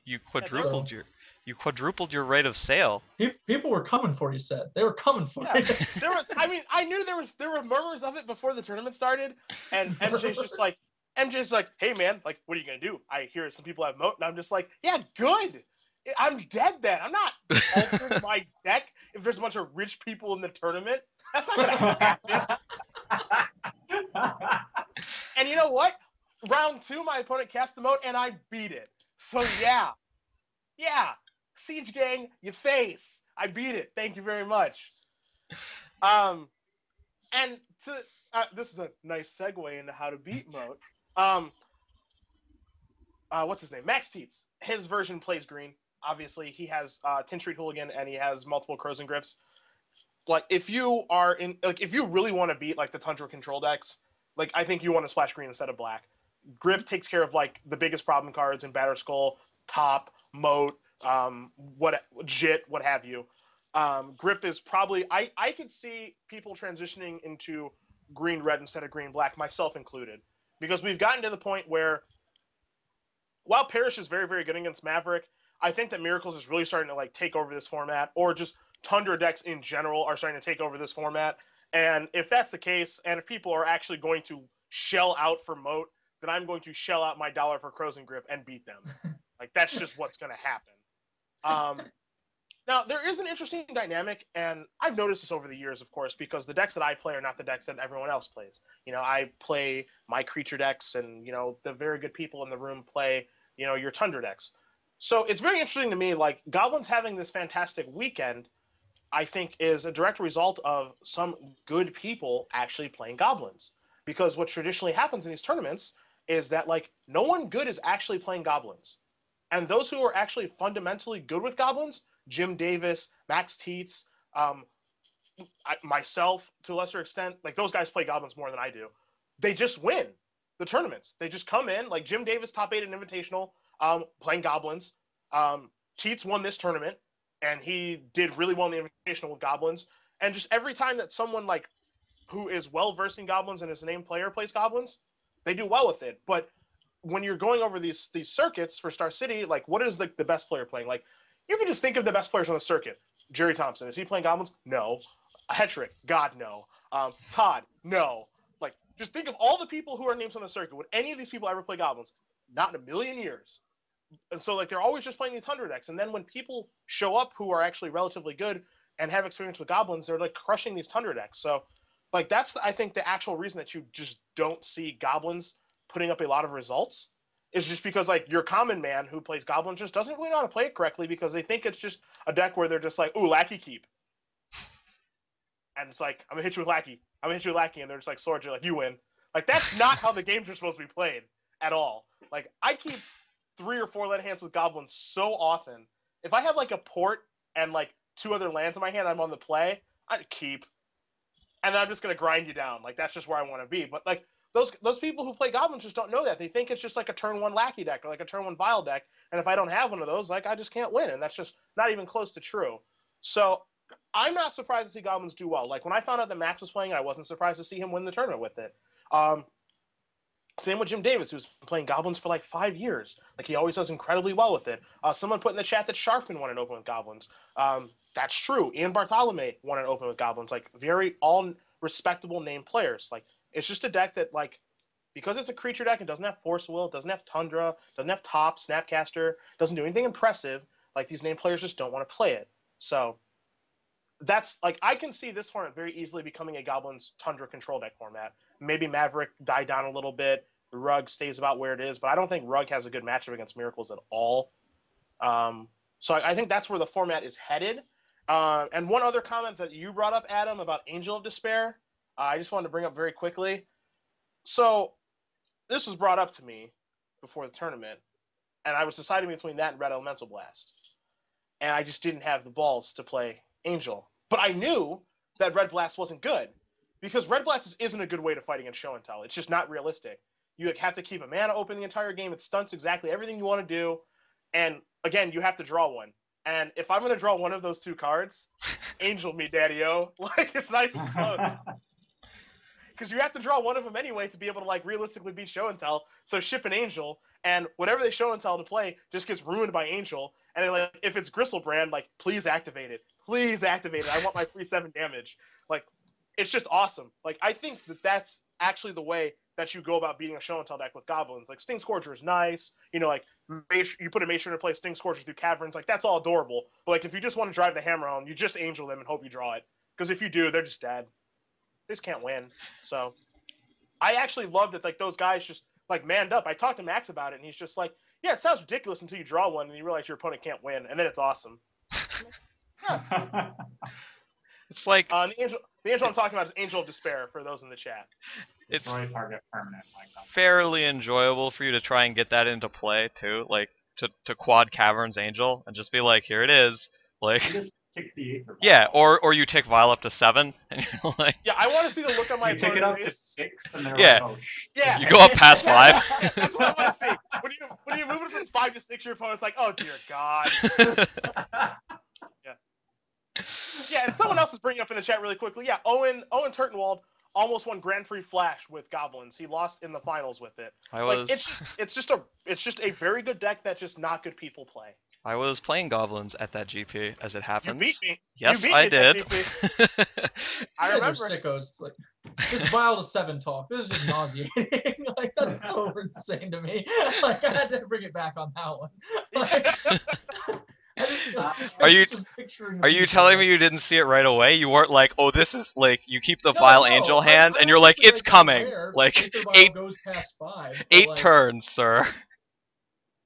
You quadrupled your rate of sale. People were coming for you, Seth. They were coming for you. There was. I mean, I knew there were murmurs of it before the tournament started, and MJ's like, hey man, like, what are you gonna do? I hear some people have moat, and I'm just like, yeah, good. I'm dead then. I'm not altering my deck if there's a bunch of rich people in the tournament. That's not gonna happen. And you know what? Round 2, my opponent cast the moat, and I beat it. So yeah. Siege Gang, you face. I beat it. Thank you very much. And this is a nice segue into how to beat moat. What's his name? Max Teets. His version plays green. Obviously, he has Tin Street Hooligan and he has multiple Crows and Grips. Like if you really want to beat like the Tundra control decks, like I think you want to splash green instead of black. Grip takes care of like the biggest problem cards in Batter Skull, Top, Moat, what have you. Grip is probably I could see people transitioning into green red instead of green black, myself included, because we've gotten to the point where while Parrish is very, very good against Maverick, I think that Miracles is really starting to like take over this format, or just Tundra decks in general are starting to take over this format. And if that's the case, and if people are actually going to shell out for Moat, then I'm going to shell out my $1 for Crows and Grip and beat them. Like that's just what's going to happen. Now there is an interesting dynamic, and I've noticed this over the years, of course, because the decks that I play are not the decks that everyone else plays. You know, I play my creature decks, and you know the very good people in the room play your Tundra decks. So it's very interesting to me, like Goblins having this fantastic weekend, I think is a direct result of some good people actually playing Goblins. Because what traditionally happens in these tournaments is that like no one good is actually playing Goblins. And those who are actually fundamentally good with Goblins, Jim Davis, Max Teets, myself to a lesser extent, like those guys play Goblins more than I do. They just win the tournaments. They just come in, like Jim Davis top 8 in Invitational, playing Goblins. Teets won this tournament, and he did really well in the Invitational with Goblins. And just every time that someone like who is well versed in Goblins and is a named player plays Goblins, they do well with it. But when you're going over these circuits for Star City, like what is the best player playing? Like you can just think of the best players on the circuit. Jerry Thompson, is he playing Goblins? No. Hetrick, God, no. Todd, no. Like just think of all the people who are names on the circuit. Would any of these people ever play Goblins? Not in a million years. And so like they're always just playing these Tundra decks. And then when people show up who are actually relatively good and have experience with Goblins, they're like crushing these Tundra decks. So like that's I think the actual reason that you just don't see Goblins putting up a lot of results is just because like your common man who plays Goblins just doesn't really know how to play it correctly, because they think it's just a deck where they're just like, ooh, Lackey keep. And it's like, I'm gonna hit you with Lackey. I'm gonna hit you with Lackey, and they're just like, Sword, you're like, you win. Like that's not how the games are supposed to be played at all. Like I keep 3 or 4 land hands with Goblins so often. If I have like a port and like 2 other lands in my hand, I'm on the play, I'd keep. and then I'm just gonna grind you down. Like that's just where I want to be. But like those people who play goblins just don't know that. They think it's just like a turn 1 lackey deck or like a turn 1 vile deck, and if I don't have one of those, like I just can't win, and that's just not even close to true. So I'm not surprised to see goblins do well. Like when I found out that Max was playing, I wasn't surprised to see him win the tournament with it. Same with Jim Davis, who's been playing goblins for like 5 years. Like he always does incredibly well with it. Someone put in the chat that Sharfman won an open with goblins. That's true. Ian Bartolome won an open with goblins. Like very all respectable named players. Like it's just a deck that like because it's a creature deck and doesn't have Force Will, doesn't have Tundra, doesn't have Top, Snapcaster, doesn't do anything impressive. Like these named players just don't want to play it. So that's like I can see this format very easily becoming a Goblins Tundra control deck format. Maybe Maverick died down a little bit. Rug stays about where it is, but I don't think Rug has a good matchup against Miracles at all. So I think that's where the format is headed. And one other comment that you brought up, Adam, about Angel of Despair, I just wanted to bring up very quickly. So this was brought up to me before the tournament, and I was deciding between that and Red Elemental Blast. And I just didn't have the balls to play Angel. But I knew that Red Blast wasn't good, because Red Blast isn't a good way to fight against Show and Tell. It's just not realistic. You have to keep a mana open the entire game. It stunts exactly everything you want to do. And again, you have to draw one. And if I'm going to draw one of those 2 cards, Angel me, Daddy-O. Like, it's not even close. Because you have to draw one of them anyway to be able to, like, realistically beat Show and Tell. So ship an Angel, and whatever they Show and Tell to play just gets ruined by Angel. And, like, if it's Gristlebrand, like, please activate it. Please activate it. I want my free 7 damage. Like, it's just awesome. Like, I think that that's actually the way that you go about beating a Show and Tell deck with goblins. Like, Sting Scourger is nice. You know, like, you put a Maester into play, Sting Scourger through Caverns. Like, that's all adorable. But, like, if you just want to drive the hammer home, you just Angel them and hope you draw it. Because if you do, they're just dead. They just can't win. So, I actually love that, like, those guys just, like, manned up. I talked to Max about it, and he's just like, yeah, it sounds ridiculous until you draw one, and you realize your opponent can't win, and then it's awesome. Yeah. It's like the angel I'm talking about is Angel of Despair, for those in the chat. it's target permanent like that. fairly enjoyable for you to try and get that into play too, like to quad Caverns Angel and just be like, here it is, like You just tick the Aether. yeah, or you tick Vile up to 7 and you're like Yeah, I want to see the look on my You tick it up to opponent's face. 6, and they're Yeah. like, oh shit. Yeah. you go up past 5. Yeah, that's what I want to see. When you move it from 5 to 6, your opponent's like, oh dear God. Yeah, and someone else is bringing up in the chat really quickly. Yeah, Owen Turtenwald almost won Grand Prix Flash with Goblins. He lost in the finals with it. It's just a very good deck that just not good people play. I was playing Goblins at that GP as it You happens. beat me. Yes, You beat I me at that did. GP. I You guys remember. are sickos. Like, this Vile to 7 talk. This is just nauseating. Like, that's so insane to me. Like, I had to bring it back on that one. Like, I just, Are you- just picturing Are you people, telling like, me you didn't see it right away? You weren't like, oh, this is like, you keep the No, Vile no, Angel I- hand, I and you're like, obviously, it's coming. aware Like, Aether Vial 8 goes past 5. but, 8 like, turns, sir.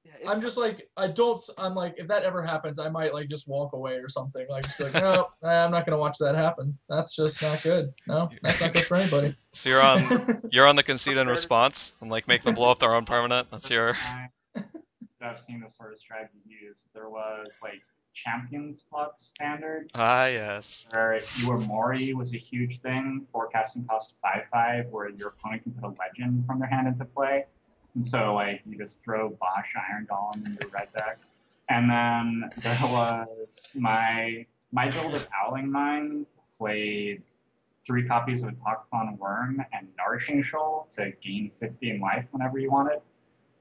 Yeah, it's- I'm just like, I'm like, if that ever happens, I might like just walk away or something. Like, just be like, no, I'm not gonna watch that happen. That's just not good. No, that's not good for anybody. So you're on the concede and response, and like make them blow up their own permanent. That's your. I've seen this sort of strategy used. There was like Champions Block Standard, Ah, yes. where Iwamori was a huge thing. Forecasting cost 5/5, where your opponent can put a legend from their hand into play. And so like you just throw Bosch Iron Golem in your red deck. And then there was my build of Owling Mine played 3 copies of Autochthon Worm and Nourishing Shoal to gain 50 in life whenever you wanted.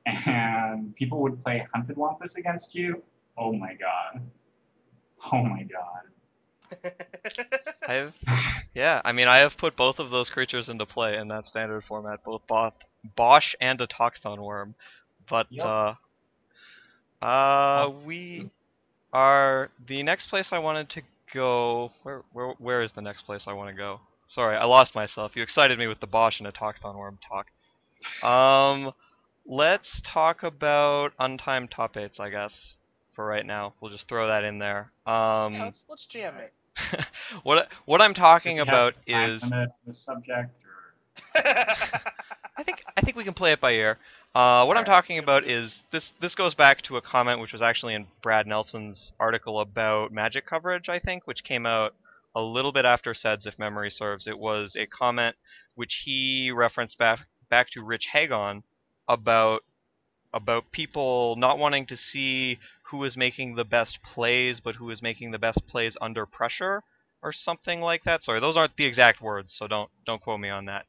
And people would play Hunted Wampus against you. Oh my god. Oh my god. I mean, I have put both of those creatures into play in that standard format, both Bosch and Autochthon Worm. But Yep. we are the next place I wanted to go. Where is the next place I want to go? Sorry, I lost myself. You excited me with the Bosch and Autochthon Worm talk. Let's talk about untimed top 8s, I guess. For right now, we'll just throw that in there. Yeah, let's jam it. what I'm talking Do we have about a time is limit on this subject, or I think we can play it by ear. What I'm talking about is this goes back to a comment which was actually in Brad Nelson's article about Magic coverage, I think, which came out a little bit after SEDS, if memory serves. It was a comment which he referenced back to Rich Hagon about people not wanting to see who is making the best plays, but who is making the best plays under pressure, or something like that. Sorry, those aren't the exact words, so don't quote me on that.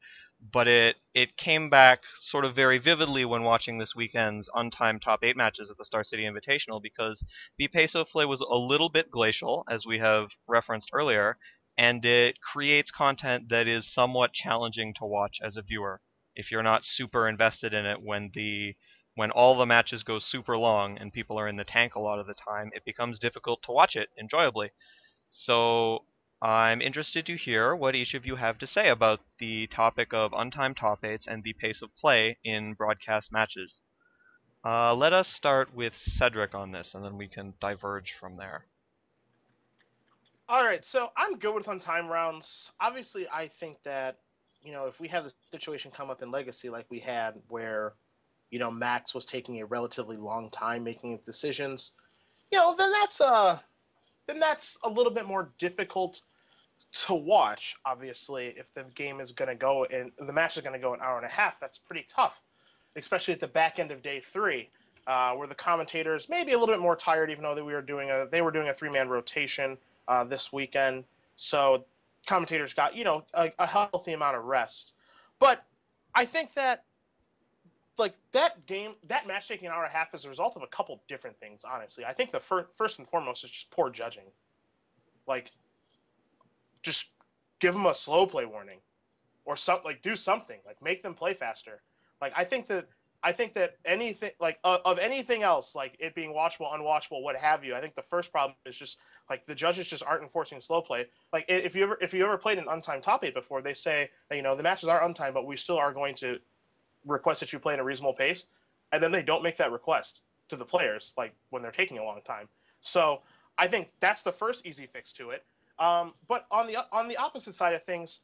But it came back sort of very vividly when watching this weekend's untimed top 8 matches at the Star City Invitational, because the pace of play was a little bit glacial, as we have referenced earlier, and it creates content that is somewhat challenging to watch as a viewer if you're not super invested in it when all the matches go super long and people are in the tank a lot of the time. It becomes difficult to watch it enjoyably. So I'm interested to hear what each of you have to say about the topic of untimed top 8s and the pace of play in broadcast matches. Let us start with Cedric on this, and then we can diverge from there. All right, so I'm good with untimed rounds. Obviously, I think that, if we have the situation come up in Legacy like we had where, Max was taking a relatively long time making his decisions, then that's a little bit more difficult to watch. Obviously, if the game is going to go and the match is going to go an hour and a half, that's pretty tough, especially at the back end of day 3, where the commentators may be a little bit more tired, even though they were doing a 3-man rotation this weekend. So commentators got, a healthy amount of rest. But I think that that match taking an hour and a half is a result of a couple different things, honestly. I think the first and foremost is just poor judging. Just give them a slow play warning, or do something, make them play faster. I think that anything of anything else, it being watchable, unwatchable, what have you. I think the first problem is just the judges just aren't enforcing slow play. If you ever played an untimed top 8 before, they say the matches are untimed, but we still are going to request that you play in a reasonable pace, and then they don't make that request to the players when they're taking a long time. So I think that's the first easy fix to it. But on the opposite side of things,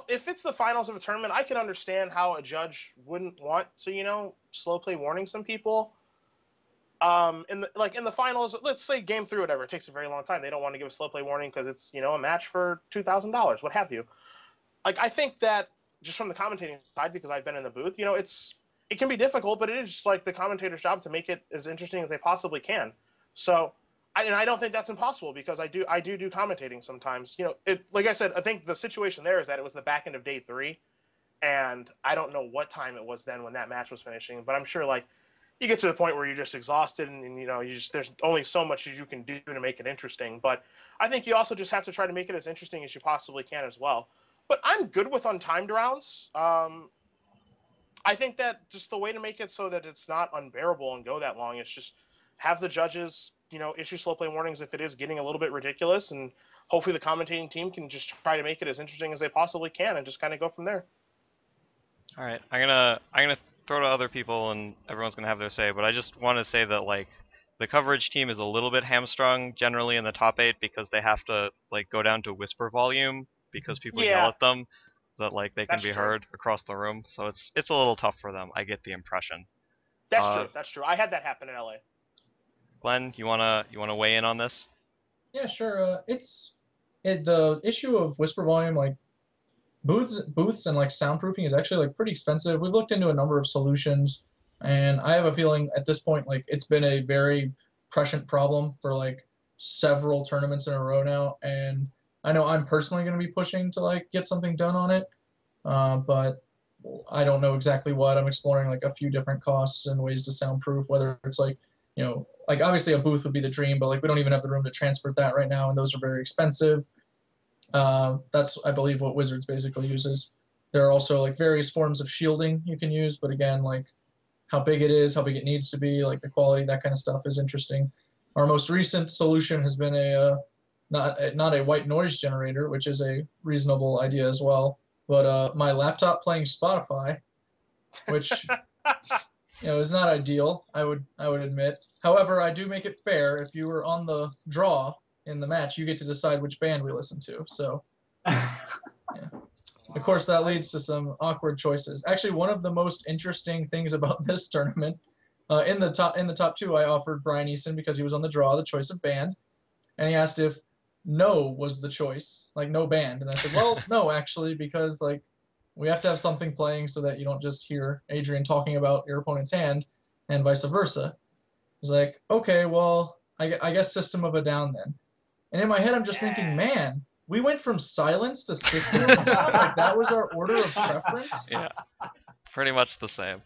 if it's the finals of a tournament, I can understand how a judge wouldn't want to slow play warning some people. In the finals, let's say game 3, whatever, it takes a very long time. They don't want to give a slow play warning because it's a match for $2,000, what have you. I think that just from the commentating side, because I've been in the booth, it can be difficult, but it is just the commentator's job to make it as interesting as they possibly can. So, I don't think that's impossible, because I do commentating sometimes. Like I said, I think the situation there is that it was the back end of day 3, and I don't know what time it was then when that match was finishing, but I'm sure you get to the point where you're just exhausted, and there's only so much as you can do to make it interesting. But I think you also just have to try to make it as interesting as you possibly can as well. But I'm good with untimed rounds. I think that just the way to make it so that it's not unbearable and go that long is just have the judges, issue slow play warnings if it is getting a little bit ridiculous, and hopefully the commentating team can just try to make it as interesting as they possibly can and just kind of go from there. All right, I'm gonna throw to other people, and everyone's gonna have their say. But I just want to say that the coverage team is a little bit hamstrung generally in the top 8 because they have to go down to whisper volume because people yell at them, that they can be heard across the room. So it's a little tough for them. I get the impression. That's true. I had that happen in LA. Glenn, you wanna weigh in on this? Yeah, sure. The issue of whisper volume, booths and soundproofing is actually pretty expensive. We've looked into a number of solutions, and I have a feeling at this point it's been a very prescient problem for several tournaments in a row now, and I know I'm personally going to be pushing to get something done on it, but I don't know exactly what. I'm exploring a few different costs and ways to soundproof, whether it's obviously a booth would be the dream, but we don't even have the room to transport that right now, and those are very expensive. That's, I believe, what Wizards basically uses. There are also various forms of shielding you can use, but again, how big it is, how big it needs to be, the quality, that kind of stuff is interesting. Our most recent solution has been not a white noise generator, which is a reasonable idea as well, but my laptop playing Spotify, which is not ideal, I would admit. However, I do make it fair. If you were on the draw in the match, you get to decide which band we listen to. So, yeah. Of course, that leads to some awkward choices. Actually, one of the most interesting things about this tournament, in the top 2, I offered Brian Eason, because he was on the draw, the choice of band, and he asked if no was the choice, like no band. And I said, well, no, actually, because like we have to have something playing so that you don't just hear Adrian talking about your opponent's hand and vice versa. He's like, okay, well, I guess System of a Down then. And in my head, I'm just thinking, man, we went from silence to System of a Down? Like that was our order of preference? Yeah, pretty much the same.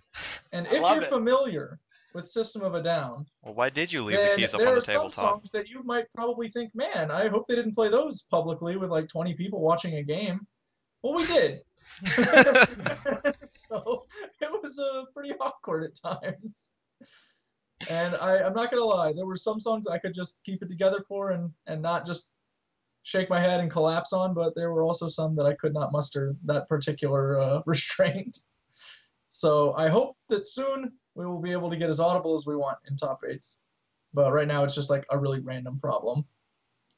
And I if love you're it. familiar with System of a Down, Well, why did you leave the then keys up there on are the some tabletop? songs that you might probably think, man, I hope they didn't play those publicly with like 20 people watching a game. Well, we did. So it was pretty awkward at times. And I'm not gonna lie, there were some songs I could just keep it together for and not just shake my head and collapse on, but there were also some that I could not muster that particular restraint. So I hope that soon we will be able to get as audible as we want in top eights. But right now it's just like a really random problem.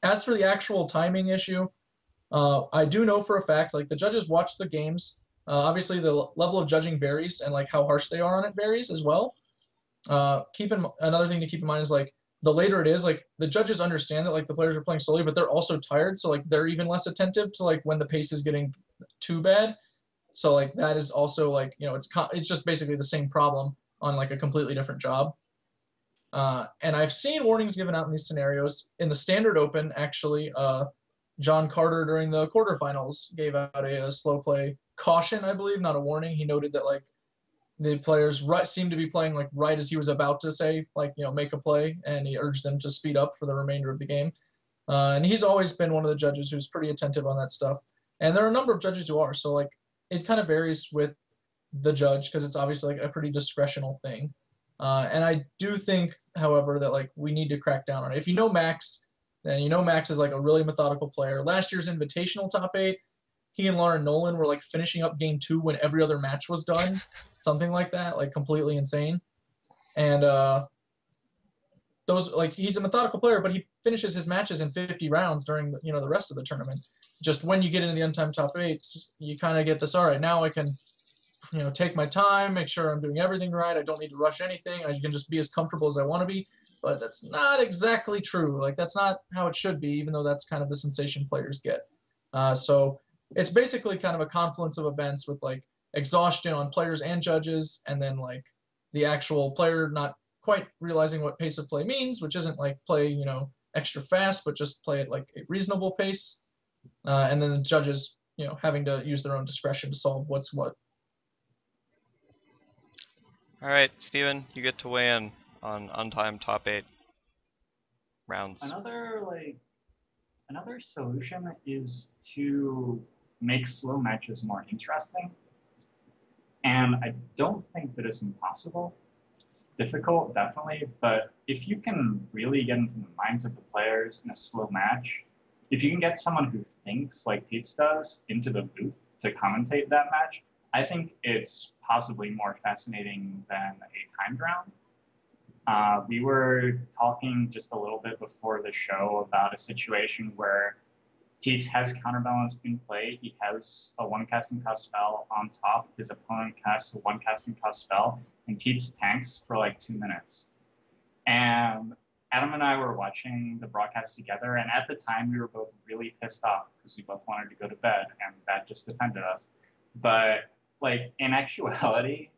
As for the actual timing issue, I do know for a fact, like the judges watch the games. Obviously, the level of judging varies, and like how harsh they are on it varies as well. Another thing to keep in mind is like the later it is, like the judges understand that like the players are playing slowly, but they're also tired, so like they're even less attentive to like when the pace is getting too bad. So like that is also like it's just basically the same problem on like a completely different job. And I've seen warnings given out in these scenarios. In the standard open, actually, John Carter during the quarterfinals gave out a slow play caution, I believe, not a warning. He noted that like the players seemed to be playing like right as he was about to say like make a play, and he urged them to speed up for the remainder of the game. And he's always been one of the judges who's pretty attentive on that stuff. And there are a number of judges who are. So like it kind of varies with the judge because it's obviously like a pretty discretional thing. And I do think, however, that like we need to crack down on it. If you know Max, then you know Max is like a really methodical player. Last year's Invitational top eight, he and Lauren Nolan were like finishing up game 2 when every other match was done, something like that, like completely insane. And those like he's a methodical player, but he finishes his matches in 50 rounds during the rest of the tournament. Just when you get into the untimed top eights, you kind of get this. All right, now I can take my time, make sure I'm doing everything right. I don't need to rush anything. I can just be as comfortable as I want to be. But that's not exactly true. Like that's not how it should be, even though that's kind of the sensation players get. So it's basically kind of a confluence of events with like exhaustion on players and judges, and then like the actual player not quite realizing what pace of play means, which isn't like play extra fast, but just play at like a reasonable pace. And then the judges having to use their own discretion to solve what's what. All right, Steven, you get to weigh in on untimed top 8 rounds. Another solution is to make slow matches more interesting. And I don't think that it's impossible. It's difficult, definitely, but if you can really get into the minds of the players in a slow match, if you can get someone who thinks like Tietz does into the booth to commentate that match, I think it's possibly more fascinating than a timed round. We were talking just a little bit before the show about a situation where Tietz has counterbalance in play. He has a one casting cost spell on top. His opponent casts a one casting cost spell, and Tietz tanks for like 2 minutes. And Adam and I were watching the broadcast together, and at the time we were both really pissed off because we both wanted to go to bed, and that just offended us. But like in actuality,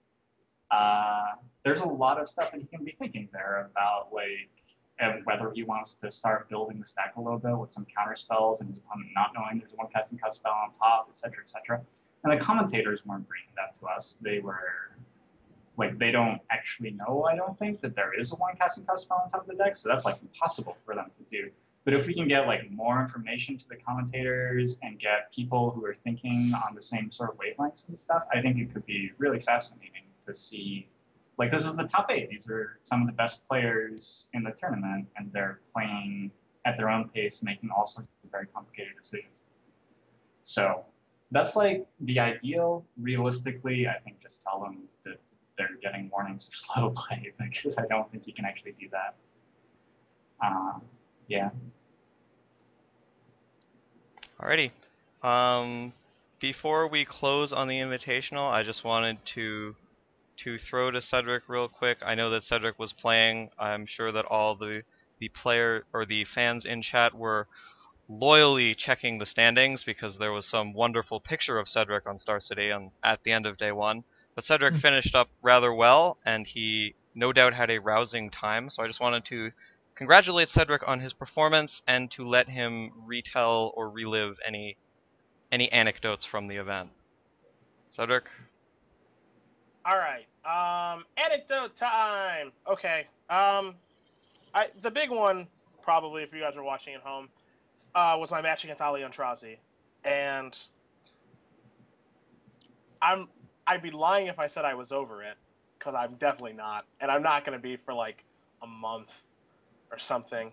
there's a lot of stuff that he can be thinking there about, like whether he wants to start building the stack a little bit with some counter spells and his opponent not knowing there's a one casting cost spell on top, etc., etc. And the commentators weren't bringing that to us. They were like, they don't actually know, I don't think, that there is a one casting cost spell on top of the deck, so that's like impossible for them to do. But if we can get like more information to the commentators and get people who are thinking on the same sort of wavelengths and stuff, I think it could be really fascinating to see. Like, this is the top 8. These are some of the best players in the tournament, and they're playing at their own pace, making all sorts of very complicated decisions. So that's like the ideal. Realistically, I think just tell them that they're getting warnings for slow play, because I don't think you can actually do that. Yeah. Alrighty. Before we close on the Invitational, I just wanted to throw to Cedric real quick. I know that Cedric was playing. I'm sure that all the player or the fans in chat were loyally checking the standings because there was some wonderful picture of Cedric on Star City at the end of day one. But Cedric finished up rather well, and he no doubt had a rousing time. So I just wanted to congratulate Cedric on his performance and to let him retell or relive any anecdotes from the event. Cedric? All right. Anecdote time. Okay. The big one, probably, if you guys are watching at home, was my match against Ali Antrazi. And I'd be lying if I said I was over it, because I'm definitely not. And I'm not going to be for like a month or something.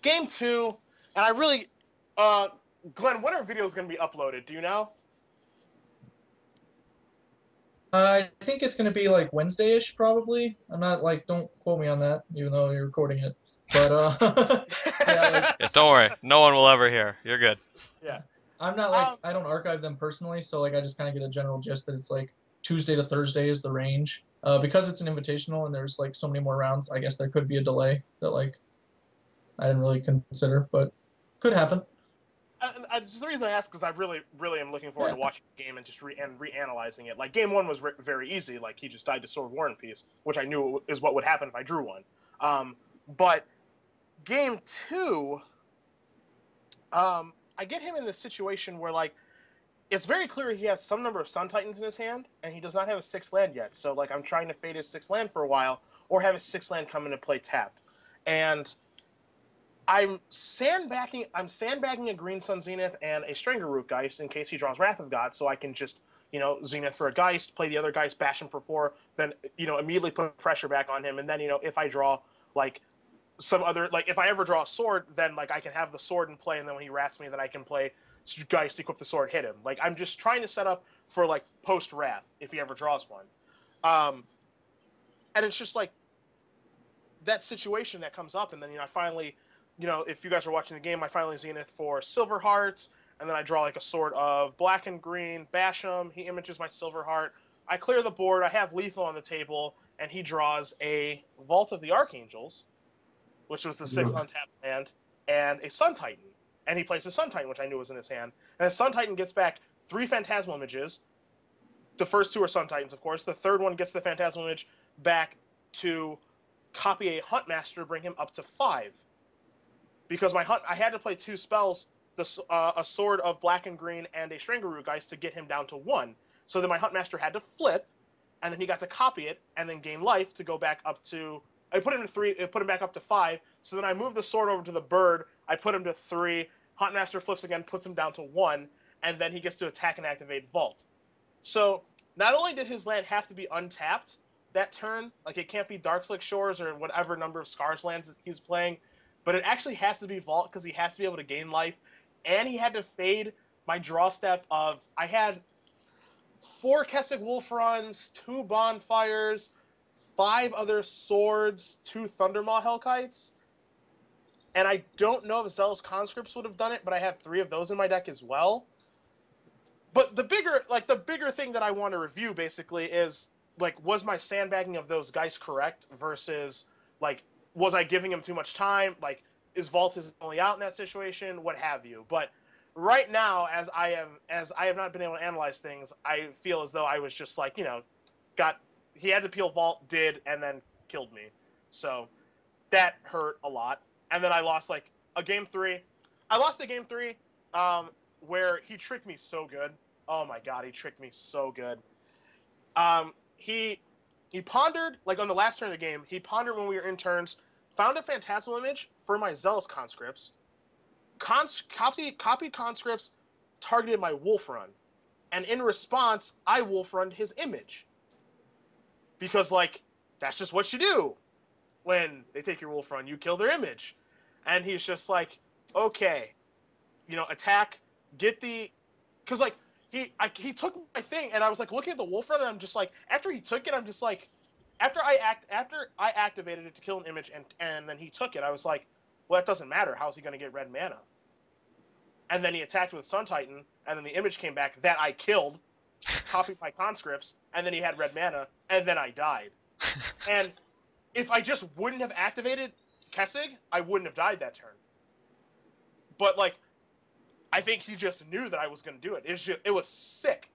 Game 2, and I really... Glenn, when are videos going to be uploaded? Do you know? I think it's gonna be like Wednesday-ish, probably. I'm not like, don't quote me on that, even though you're recording it. But yeah, like, Yes, don't worry. No one will ever hear. You're good. Yeah. I'm not like, I don't archive them personally, so like I just kind of get a general gist that it's like Tuesday to Thursday is the range. Because it's an invitational and there's like so many more rounds, I guess there could be a delay that like I didn't really consider, but could happen. The reason I ask is I really, really am looking forward to watching the game and just reanalyzing it. Like game 1 was very easy. Like he just died to Sword War and Peace, which I knew is what would happen if I drew one. But game 2, I get him in the situation where like it's very clear he has some number of Sun Titans in his hand, and he does not have a 6th land yet. So like I'm trying to fade his 6th land for a while, or have his 6th land come into play tapped, and I'm sandbagging a Green Sun Zenith and a Stranger Root Geist in case he draws Wrath of God, so I can just, Zenith for a Geist, play the other Geist, bash him for 4, then, immediately put pressure back on him, and then, if I draw, like, some other, like, if I ever draw a sword, then, like, I can have the sword in play, and then when he wraths me, then I can play Geist, equip the sword, hit him. Like, I'm just trying to set up for, like, post-Wrath, if he ever draws one. And it's just, like, that situation that comes up, and then, I finally... if you guys are watching the game, I finally Zenith for Silver Hearts, and then I draw like a sword of black and green, bash him, he images my Silver Heart, I clear the board, I have lethal on the table, and he draws a Vault of the Archangels, which was the 6th untapped land, and a Sun Titan. And he plays a Sun Titan, which I knew was in his hand. And the Sun Titan gets back 3 Phantasmal images. The first 2 are Sun Titans, of course. The third one gets the Phantasmal image back to copy a Huntmaster to bring him up to 5. Because I had to play 2 spells, a sword of black and green and a Strangeroo Geist to get him down to 1. So then my Huntmaster had to flip, and then he got to copy it and then gain life to go back up to. I put him to 3. It put him back up to 5. So then I moved the sword over to the bird. I put him to 3. Huntmaster flips again, puts him down to 1, and then he gets to attack and activate Vault. So not only did his land have to be untapped that turn, like it can't be Darkslick Shores or whatever number of Scars lands he's playing. But it actually has to be Vault because he has to be able to gain life. And he had to fade my draw step of... I had 4 Kessig Wolf runs, 2 Bonfires, 5 other Swords, 2 Thundermaw Hellkites. And I don't know if Zealous Conscripts would have done it, but I have 3 of those in my deck as well. But the bigger thing that I want to review, basically, is, like, was my sandbagging of those guys correct versus, like... Was I giving him too much time? Like, is Vault only out in that situation? What have you? But right now, as I have not been able to analyze things, I feel as though I was just like, he had to peel Vault, and then killed me. So that hurt a lot. And then I lost like a game 3. I lost a game 3 where he tricked me so good. Oh my god, he tricked me so good. He pondered, like on the last turn of the game, he pondered when we were in turns, found a Phantasmal image for my Zealous Conscripts, copied Conscripts, targeted my Wolf Run. And in response, I Wolf Runned his image. Because, like, that's just what you do. When they take your Wolf Run, you kill their image. And he's just like, okay, attack, get the... Because, like, he took my thing, and I was like looking at the Wolf Run, and I'm just like, after he took it, I'm just like, after I activated it to kill an image, and then he took it, I was like, well, that doesn't matter. How's he going to get red mana? And then he attacked with Sun Titan, and then the image came back that I killed, copied my Conscripts, and then he had red mana, and then I died. And if I just wouldn't have activated Kessig, I wouldn't have died that turn. But like, I think he just knew that I was going to do it. It was sick.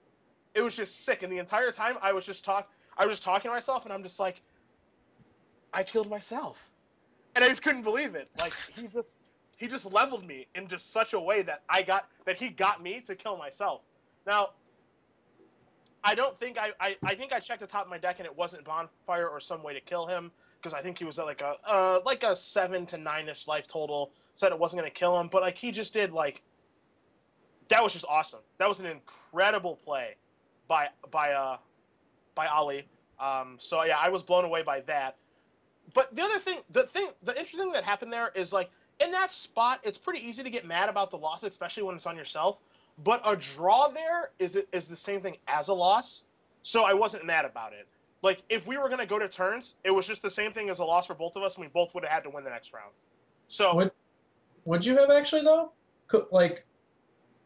It was just sick. And the entire time I was just talking to myself, and I'm just like, I killed myself. And I just couldn't believe it. Like, he just leveled me in just such a way that he got me to kill myself. Now, I don't think I think I checked the top of my deck and it wasn't Bonfire or some way to kill him, because I think he was at like a 7 to 9ish life total. Said it wasn't going to kill him, but like, he just did like, that was just awesome. That was an incredible play by Ali. So yeah, I was blown away by that. But the interesting thing that happened there is, like, in that spot, it's pretty easy to get mad about the loss, especially when it's on yourself. But a draw there is the same thing as a loss, so I wasn't mad about it. Like, if we were going to go to turns, it was just the same thing as a loss for both of us, and we both would have had to win the next round. So would you have actually, though? Like,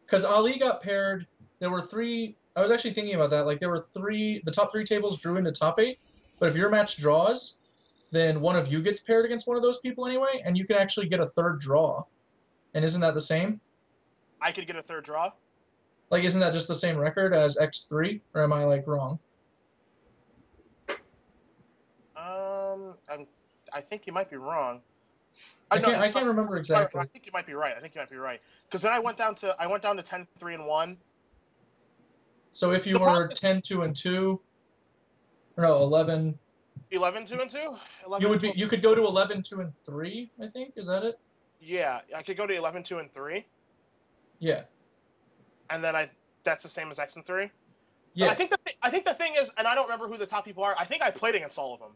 because Ali got paired, there were 3. I was actually thinking about that. Like, there were 3. The top 3 tables drew into top 8, but if your match draws, then one of you gets paired against one of those people anyway, and you can actually get a third draw. And isn't that the same? I could get a third draw? Like, isn't that just the same record as X3? Or am I, like, wrong? I think you might be wrong. I can't remember exactly. I think you might be right. Because then I went down to 10-3-1. So if you were 10-2-2, or no, 11. 11-2-2. You could go to 11-2-3. I think, is that it? Yeah, I could go to 11-2-3. Yeah. And then that's the same as X and 3. Yeah. But I think the thing is, and I don't remember who the top people are. I think I played against all of them.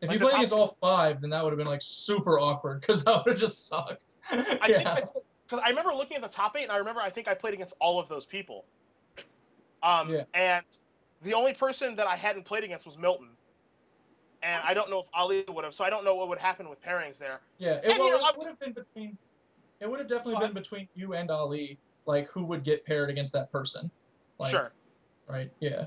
If you played against all 5, then that would have been like super awkward, because that would have just sucked. Because I remember looking at the top 8, and I think I played against all of those people. And the only person that I hadn't played against was Milton. And I don't know if Ali would have, so I don't know what would happen with pairings there. Yeah, it would have been between. It would have definitely been between you and Ali, like, who would get paired against that person. Like, sure. Right. Yeah.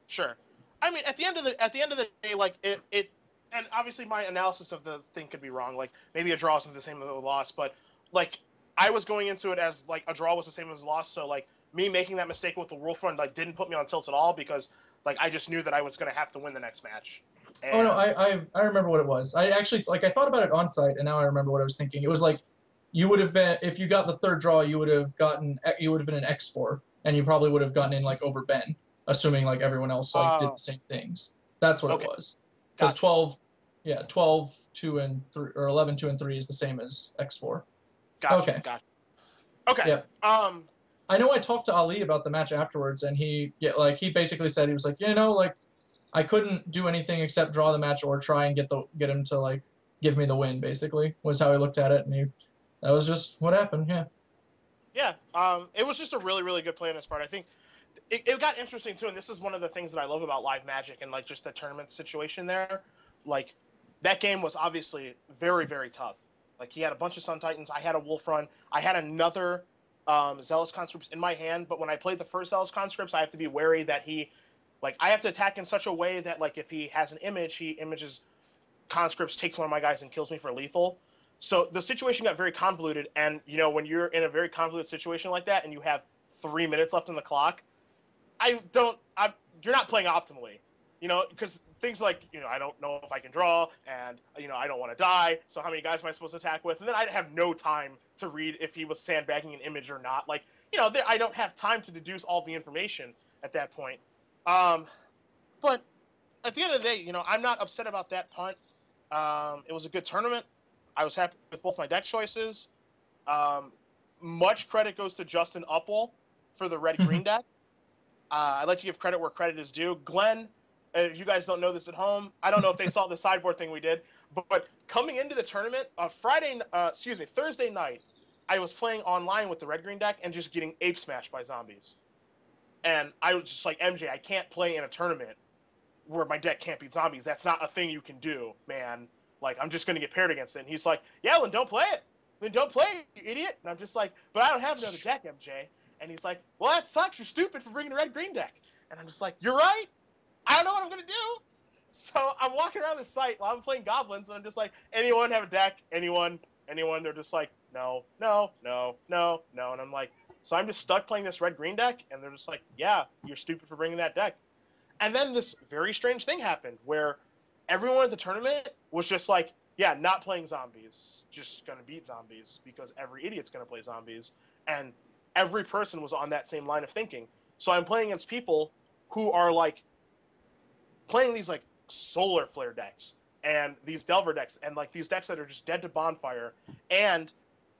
Sure. I mean, at the end of the day, like, it, and obviously my analysis of the thing could be wrong. Like, maybe a draw isn't the same as a loss, but like, I was going into it as like a draw was the same as a loss. So like, me making that mistake with the Wolf Run, like, didn't put me on tilt at all, because like, I just knew that I was going to have to win the next match. And oh no, I remember what it was. I actually, like, I thought about it on site, and now I remember what I was thinking. It was like, you would have been, if you got the third draw, you would have been an X4, and you probably would have gotten in like over Ben, assuming like everyone else like did the same things. That's what it was. Because 12, 2-3, or 11, 2 and 3 is the same as X4. Gotcha. Okay. Gotcha. Okay. Yeah. I know I talked to Ali about the match afterwards, and he basically said, he was like, like, I couldn't do anything except draw the match or try and get him to like give me the win. Basically, was how he looked at it, and that was just what happened. Yeah. Yeah. It was just a really, really good play on his part. I think it got interesting too, and this is one of the things that I love about live Magic and like just the tournament situation there. Like, that game was obviously very, very tough. Like, he had a bunch of Sun Titans. I had a Wolf Run. I had another Zealous Conscripts in my hand, but when I played the first Zealous Conscripts, I have to be wary that I have to attack in such a way that, like, if he has an image, he images Conscripts, takes one of my guys, and kills me for lethal. So the situation got very convoluted, and, when you're in a very convoluted situation like that and you have 3 minutes left on the clock, you're not playing optimally, because things like, I don't know if I can draw, and, I don't want to die, so how many guys am I supposed to attack with? And then I'd have no time to read if he was sandbagging an image or not. Like, I don't have time to deduce all the information at that point. But at the end of the day, I'm not upset about that punt. It was a good tournament. I was happy with both my deck choices. Much credit goes to Justin Upwell for the red-green deck. I'd like to give credit where credit is due. Glenn, if you guys don't know this at home, I don't know if they saw the sideboard thing we did, but coming into the tournament, Thursday night, I was playing online with the red-green deck and just getting ape smashed by zombies. And I was just like, MJ, I can't play in a tournament where my deck can't beat zombies. That's not a thing you can do, man. Like, I'm just going to get paired against it. And he's like, yeah, then don't play it. Then don't play it, you idiot. And I'm just like, but I don't have another deck, MJ. And he's like, well, that sucks. You're stupid for bringing a red-green deck. And I'm just like, you're right. I don't know what I'm going to do. So I'm walking around the site while I'm playing Goblins, and I'm just like, anyone have a deck? Anyone? Anyone? They're just like, no, no, no, no, no. And I'm like, so I'm just stuck playing this red-green deck? And they're just like, yeah, you're stupid for bringing that deck. And then this very strange thing happened where everyone at the tournament was just like, yeah, not playing zombies, just going to beat zombies because every idiot's going to play zombies. And every person was on that same line of thinking. So I'm playing against people who are like playing these like solar flare decks and these Delver decks and like these decks that are just dead to Bonfire and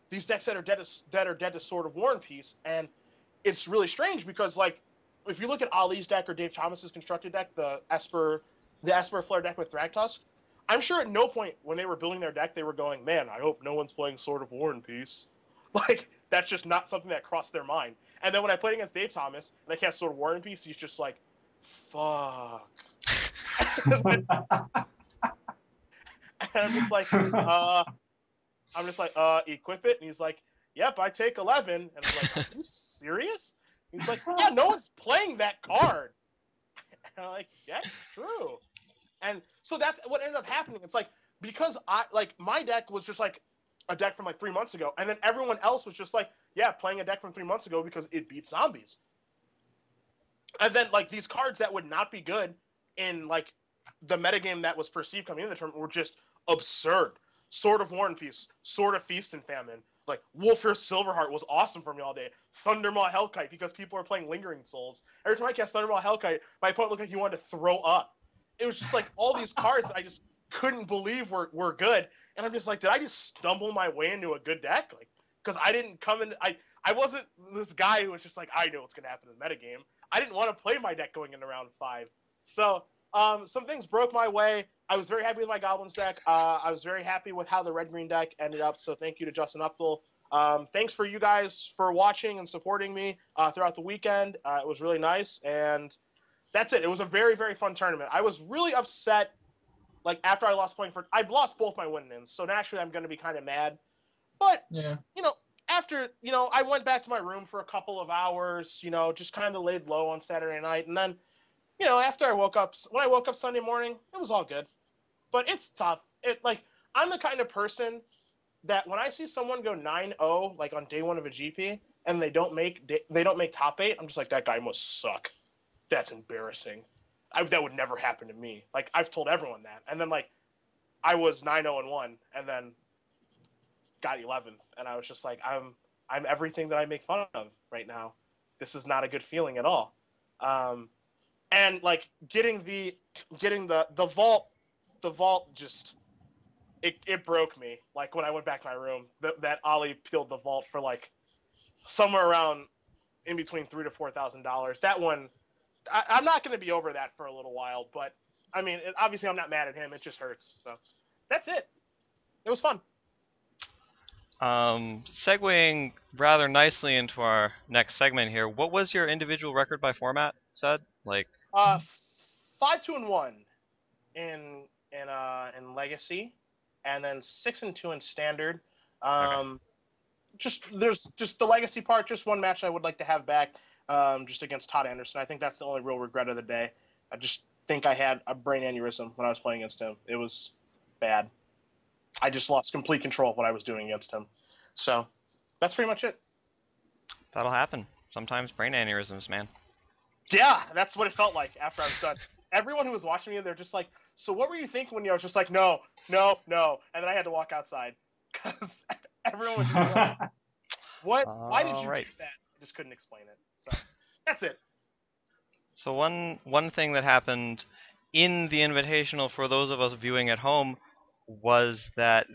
these decks that are dead to Sword of War and Peace. And it's really strange because like if you look at Ali's deck or Dave Thomas's constructed deck, the Esper Flare deck with Thragtusk, I'm sure at no point when they were building their deck they were going, man, I hope no one's playing Sword of War and Peace. Like that's just not something that crossed their mind. And then when I played against Dave Thomas and I cast Sword of War and Peace, he's just like, fuck. And I'm just like, equip it. And he's like, yep, I take 11. And I'm like, are you serious? He's like, yeah, no one's playing that card. And I'm like, yeah, true. And so that's what ended up happening. It's like, because my deck was just like a deck from like 3 months ago. And then everyone else was just like, yeah, playing a deck from 3 months ago because it beats zombies. And then like these cards that would not be good in like the metagame that was perceived coming into the tournament were just absurd. Sword of War and Peace, Sword of Feast and Famine, like Wolfir Silverheart was awesome for me all day. Thundermaw Hellkite because people are playing Lingering Souls. Every time I cast Thundermaw Hellkite, my opponent looked like he wanted to throw up. It was just like all these cards that I just couldn't believe were good. And I'm just like, did I just stumble my way into a good deck? Like, because I didn't come in, I wasn't this guy who was just like, I know what's going to happen in the metagame. I didn't want to play my deck going into round 5. So some things broke my way. I was very happy with my Goblins deck. I was very happy with how the red-green deck ended up. So thank you to Justin Uptill. Thanks for you guys for watching and supporting me throughout the weekend. It was really nice. And that's it. It was a very, very fun tournament. I was really upset. Like after I lost I lost both my win-ins. So naturally I'm going to be kind of mad. But, Yeah. After, I went back to my room for a couple of hours, just kind of laid low on Saturday night. And then, after when I woke up Sunday morning, it was all good. But it's tough. I'm the kind of person that when I see someone go 9-0, like on day 1 of a GP, and they don't make top 8, I'm just like, that guy must suck. That's embarrassing. That would never happen to me. Like, I've told everyone that. And then, I was 9-0-1, and then got 11th, and I was just like, I'm everything that I make fun of right now. This is not a good feeling at all. And getting the vault just it broke me. Like when I went back to my room, that Ali peeled the vault for somewhere around in between $3,000 to $4,000. That one, I'm not going to be over that for a little while, but I mean, obviously I'm not mad at him. It just hurts. So that's it. It was fun. Segueing rather nicely into our next segment here, what was your individual record by format, said? 5-2-1 in Legacy, and then 6-2 in Standard. Okay. There's the Legacy part. Just one match I would like to have back, just against Todd Anderson. I think that's the only real regret of the day. I just think I had a brain aneurysm when I was playing against him. It was bad. I just lost complete control of what I was doing against him. So that's pretty much it. That'll happen. Sometimes brain aneurysms, man. Yeah, that's what it felt like after I was done. Everyone who was watching me, they're just like, so what were you thinking when you was just like, no. And then I had to walk outside because everyone was just like, what? Why did you do that? I just couldn't explain it. So that's it. So one thing that happened in the Invitational for those of us viewing at home was that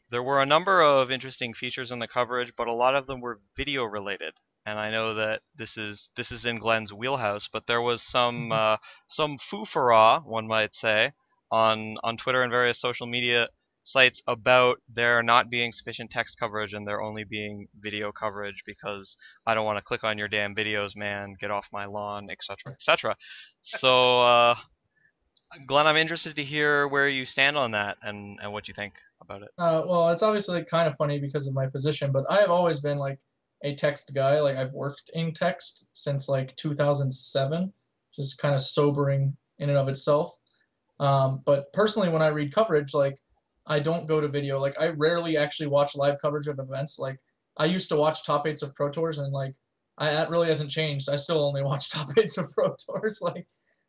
there were a number of interesting features in the coverage, but a lot of them were video related. And I know that this is in Glenn's wheelhouse, but there was some foofara, one might say, on Twitter and various social media sites about there not being sufficient text coverage and there only being video coverage because I don't want to click on your damn videos, man, get off my lawn, etc., etc. So Glenn, I'm interested to hear where you stand on that and what you think about it. Well, it's obviously kind of funny because of my position, but I have always been a text guy. I've worked in text since 2007, just kind of sobering in and of itself. But personally, when I read coverage, I don't go to video. Like I rarely actually watch live coverage of events. Like I used to watch top eights of Pro Tours, and like that really hasn't changed. I still only watch top eights of Pro Tours. Like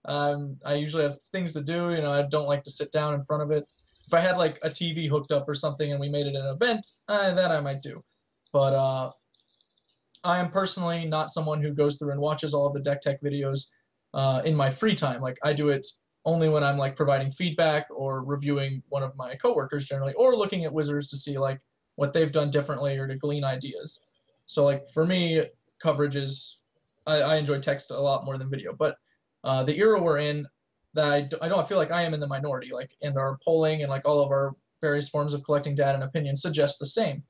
I usually have things to do. You know, I don't like to sit down in front of it. If I had like a TV hooked up or something and we made it an event, that I might do. But I am personally not someone who goes through and watches all of the deck tech videos in my free time. Like I do it only when I'm like providing feedback or reviewing one of my coworkers generally, or looking at Wizards to see like what they've done differently or to glean ideas. So like for me, coverage is I enjoy text a lot more than video. But the era we're in, that I don't feel like I am in the minority. Like in our polling and like all of our various forms of collecting data and opinion suggest the same.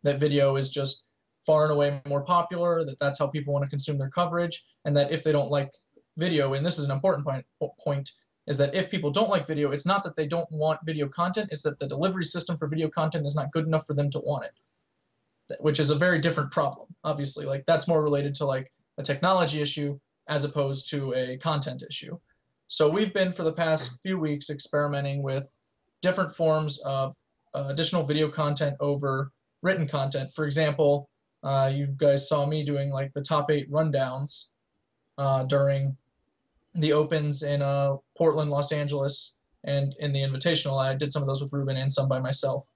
That video is just far and away more popular, that's how people want to consume their coverage, and that if they don't like video, and this is an important point, is that if people don't like video, it's not that they don't want video content, it's that the delivery system for video content is not good enough for them to want it, which is a very different problem, obviously. Like that's more related to like a technology issue as opposed to a content issue. So we've been for the past few weeks experimenting with different forms of additional video content over written content. For example, you guys saw me doing like the top 8 rundowns during the opens in Portland, Los Angeles, and in the Invitational. I did some of those with Ruben and some by myself,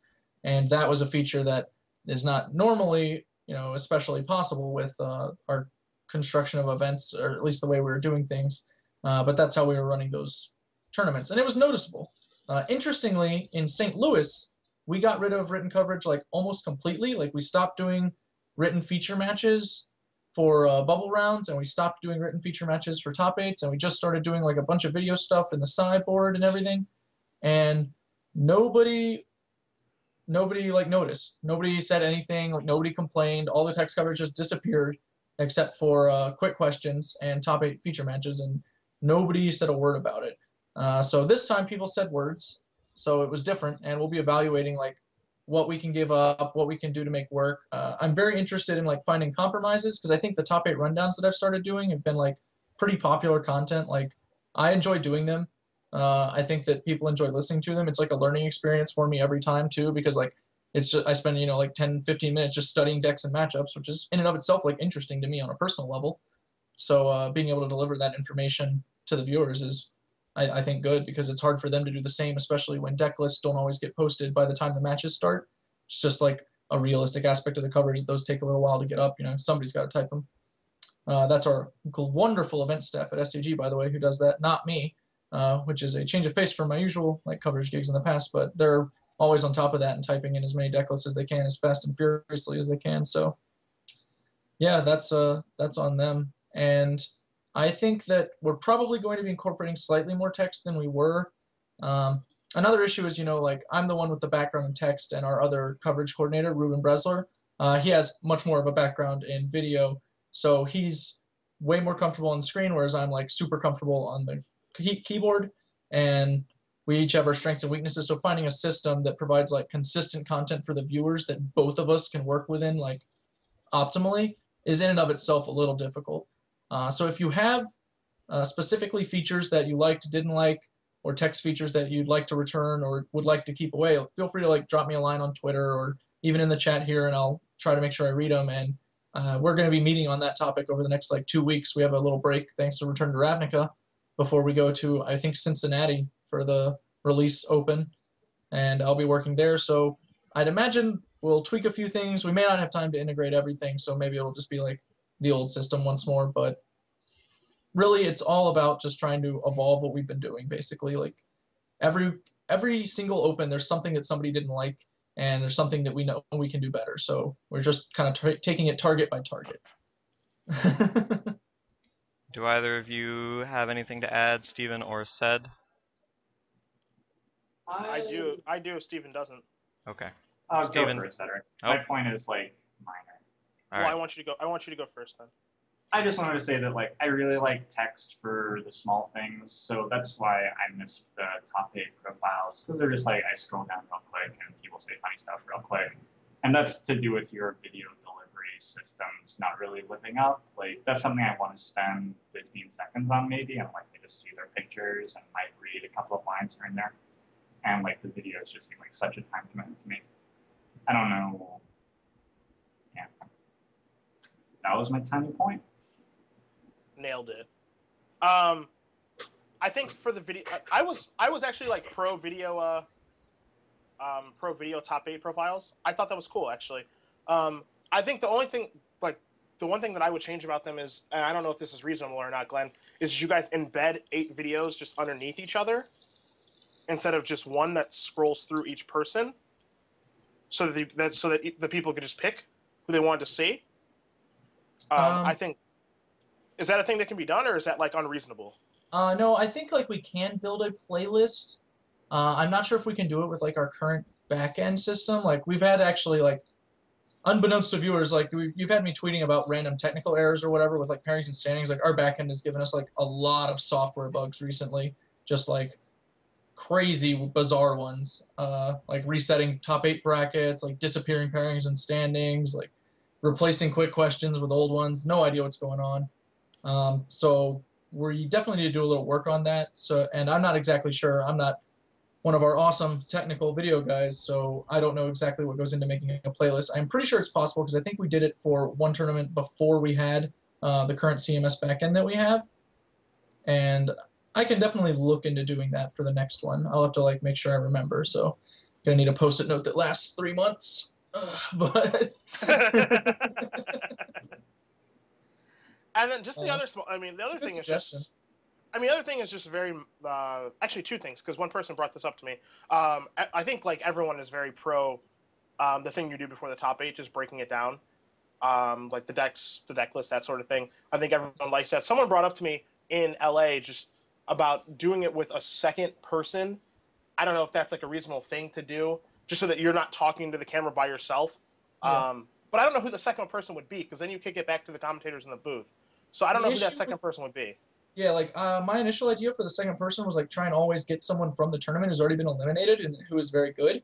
and that was a feature that is not normally, you know, especially possible with our construction of events, or at least the way we were doing things. But that's how we were running those tournaments, and it was noticeable. Interestingly, in St. Louis, we got rid of written coverage like almost completely. Like we stopped doing written feature matches for bubble rounds, and we stopped doing written feature matches for top eights, and we just started doing like a bunch of video stuff in the sideboard and everything. And nobody like noticed. Nobody said anything. Like nobody complained. All the text coverage just disappeared, except for quick questions and top 8 feature matches, and nobody said a word about it. So this time people said words, so it was different, and we'll be evaluating like what we can give up, what we can do to make work. I'm very interested in like finding compromises, because I think the top 8 rundowns that I've started doing have been like pretty popular content. Like I enjoy doing them. I think that people enjoy listening to them. It's like a learning experience for me every time too, because like it's just, I spend, you know, like 10, 15 minutes just studying decks and matchups, which is in and of itself like interesting to me on a personal level. So being able to deliver that information to the viewers is, I think, good, because it's hard for them to do the same, especially when deck lists don't always get posted by the time the matches start. It's just like a realistic aspect of the coverage that those take a little while to get up. You know, somebody's got to type them. That's our wonderful event staff at SCG, by the way, who does that, not me, which is a change of pace from my usual like coverage gigs in the past. But they're always on top of that and typing in as many deck lists as they can, as fast and furiously as they can. So yeah, that's on them. And I think that we're probably going to be incorporating slightly more text than we were. Another issue is, you know, like I'm the one with the background in text, and our other coverage coordinator, Ruben Bresler, he has much more of a background in video, so he's way more comfortable on the screen, whereas I'm like super comfortable on the keyboard, and we each have our strengths and weaknesses. So finding a system that provides like consistent content for the viewers that both of us can work within like optimally is in and of itself a little difficult. So if you have specifically features that you liked, didn't like, or text features that you'd like to return or would like to keep away, feel free to like drop me a line on Twitter or even in the chat here, and I'll try to make sure I read them. And we're going to be meeting on that topic over the next like 2 weeks. We have a little break thanks to Return to Ravnica before we go to, I think, Cincinnati for the release open, and I'll be working there. So I'd imagine we'll tweak a few things. We may not have time to integrate everything, so maybe it'll just be like the old system once more. But really, it's all about just trying to evolve what we've been doing. Basically, like every single open, there's something that somebody didn't like, and there's something that we know we can do better. So we're just kind of taking it target by target. Do either of you have anything to add, Stephen or Sed? I do. Steven doesn't. Okay. Go Steven. first, Cedric. Oh. My point is like minor. All Well, right. I want you to go first then. I just wanted to say that like I really like text for the small things, so that's why I miss the top 8 profiles, because they're just like I scroll down real quick and people say funny stuff real quick, and that's to do with your video delivery systems not really living up. Like that's something I want to spend 15 seconds on maybe, and like I just see their pictures and might read a couple of lines here and there. and like the videos just seem like such a time commitment to me. I don't know. Yeah, that was my tiny point. Nailed it. I think for the video, I was actually like pro video top 8 profiles. I thought that was cool actually. I think the only thing, like the one thing that I would change about them is, and I don't know if this is reasonable or not, Glenn, is you guys embed 8 videos just underneath each other instead of just one that scrolls through each person, so that the people could just pick who they wanted to see. I think, is that a thing that can be done, or is that like unreasonable? No, I think like we can build a playlist. I'm not sure if we can do it with like our current backend system. Like we've had actually like, unbeknownst to viewers, like you've had me tweeting about random technical errors or whatever with like pairings and standings. Like our backend has given us like a lot of software bugs recently, just like crazy bizarre ones, like resetting top 8 brackets, like disappearing pairings and standings, like replacing quick questions with old ones. No idea what's going on. So we definitely need to do a little work on that. So, and I'm not exactly sure. I'm not one of our awesome technical video guys, so I don't know exactly what goes into making a playlist. I'm pretty sure it's possible because I think we did it for one tournament before we had the current CMS backend that we have, and I can definitely look into doing that for the next one. I'll have to like make sure I remember. So, gonna need a post-it note that lasts 3 months, but. And then just the other small. I mean, the other thing is just. I mean, the other thing is just very, actually 2 things, because one person brought this up to me. I think like everyone is very pro the thing you do before the top 8, just breaking it down, like the decks, the deck list, that sort of thing. I think everyone likes that. Someone brought up to me in LA just about doing it with a second person. I don't know if that's like a reasonable thing to do, just so that you're not talking to the camera by yourself. Yeah. But I don't know who the second person would be, because then you kick it back to the commentators in the booth. So I don't know who that second person would be. Yeah, like my initial idea for the second person was like try and always get someone from the tournament who's already been eliminated and who is very good.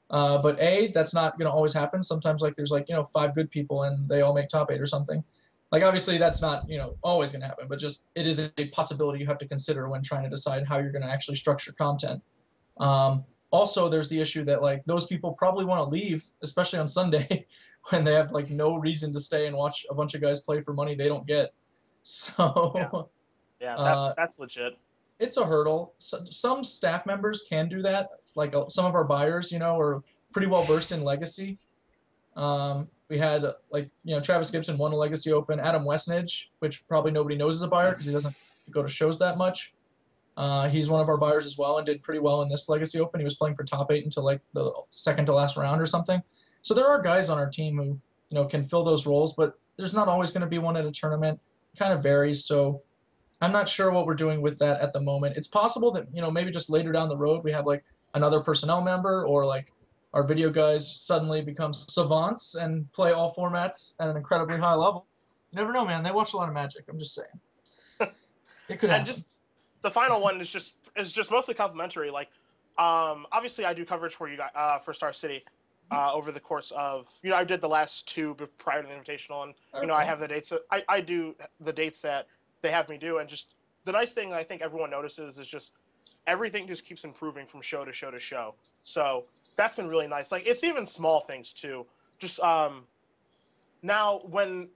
But that's not going to always happen. Sometimes like there's like, 5 good people and they all make top 8 or something. Like obviously that's not, always going to happen, but just it is a possibility you have to consider when trying to decide how you're going to actually structure content. Also, there's the issue that like those people probably want to leave, especially on Sunday when they have like no reason to stay and watch a bunch of guys play for money they don't get. So yeah, that's legit. It's a hurdle. Some staff members can do that. It's like some of our buyers, are pretty well versed in Legacy. We had like Travis Gibson won a Legacy Open. Adam Westnidge, which probably nobody knows is a buyer because he doesn't go to shows that much. He's one of our buyers as well and did pretty well in this Legacy Open. He was playing for top 8 until like the second to last round or something. So there are guys on our team who can fill those roles, but there's not always going to be one at a tournament. It kind of varies. So I'm not sure what we're doing with that at the moment. It's possible that, maybe just later down the road we have like another personnel member, or like our video guys suddenly become savants and play all formats at an incredibly high level. You never know, man. They watch a lot of Magic. I'm just saying. It could happen. And just the final one is just mostly complimentary. Like, obviously I do coverage for you guys, for Star City, over the course of, I did the last 2 prior to the Invitational, and, Okay. I have the dates that I do the dates that they have me do. And just the nice thing that I think everyone notices is just everything just keeps improving from show to show to show. So that's been really nice. Like, it's even small things too. Just now when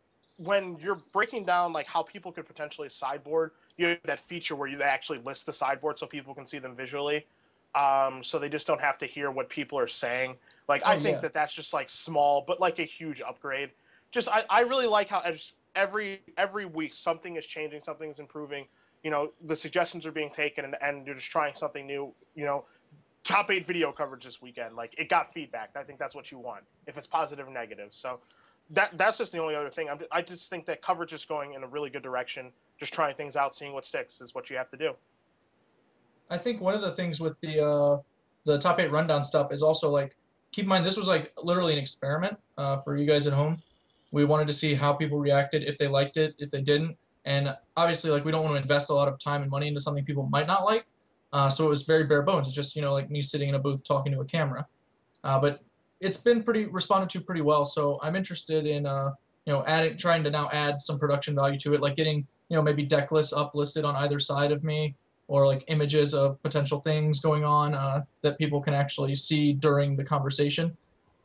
you're breaking down like how people could potentially sideboard, you have that feature where you actually list the sideboard so people can see them visually. So they just don't have to hear what people are saying. Like, I think that's just like small, but like a huge upgrade. Just, I really like how every week something is changing, something is improving. The suggestions are being taken, and you're just trying something new. Top 8 video coverage this weekend. Like, it got feedback. I think that's what you want, if it's positive or negative. So that's just the only other thing. I just think that coverage is going in a really good direction. Just trying things out, seeing what sticks is what you have to do. I think one of the things with the top 8 rundown stuff is also like, keep in mind this was like literally an experiment for you guys at home. We wanted to see how people reacted, if they liked it, if they didn't. And obviously, like, we don't want to invest a lot of time and money into something people might not like. So it was very bare bones. It's just, like me sitting in a booth talking to a camera. But it's been responded to pretty well. So I'm interested in, trying to now add some production value to it, like getting, maybe deck lists up listed on either side of me. or like images of potential things going on that people can actually see during the conversation.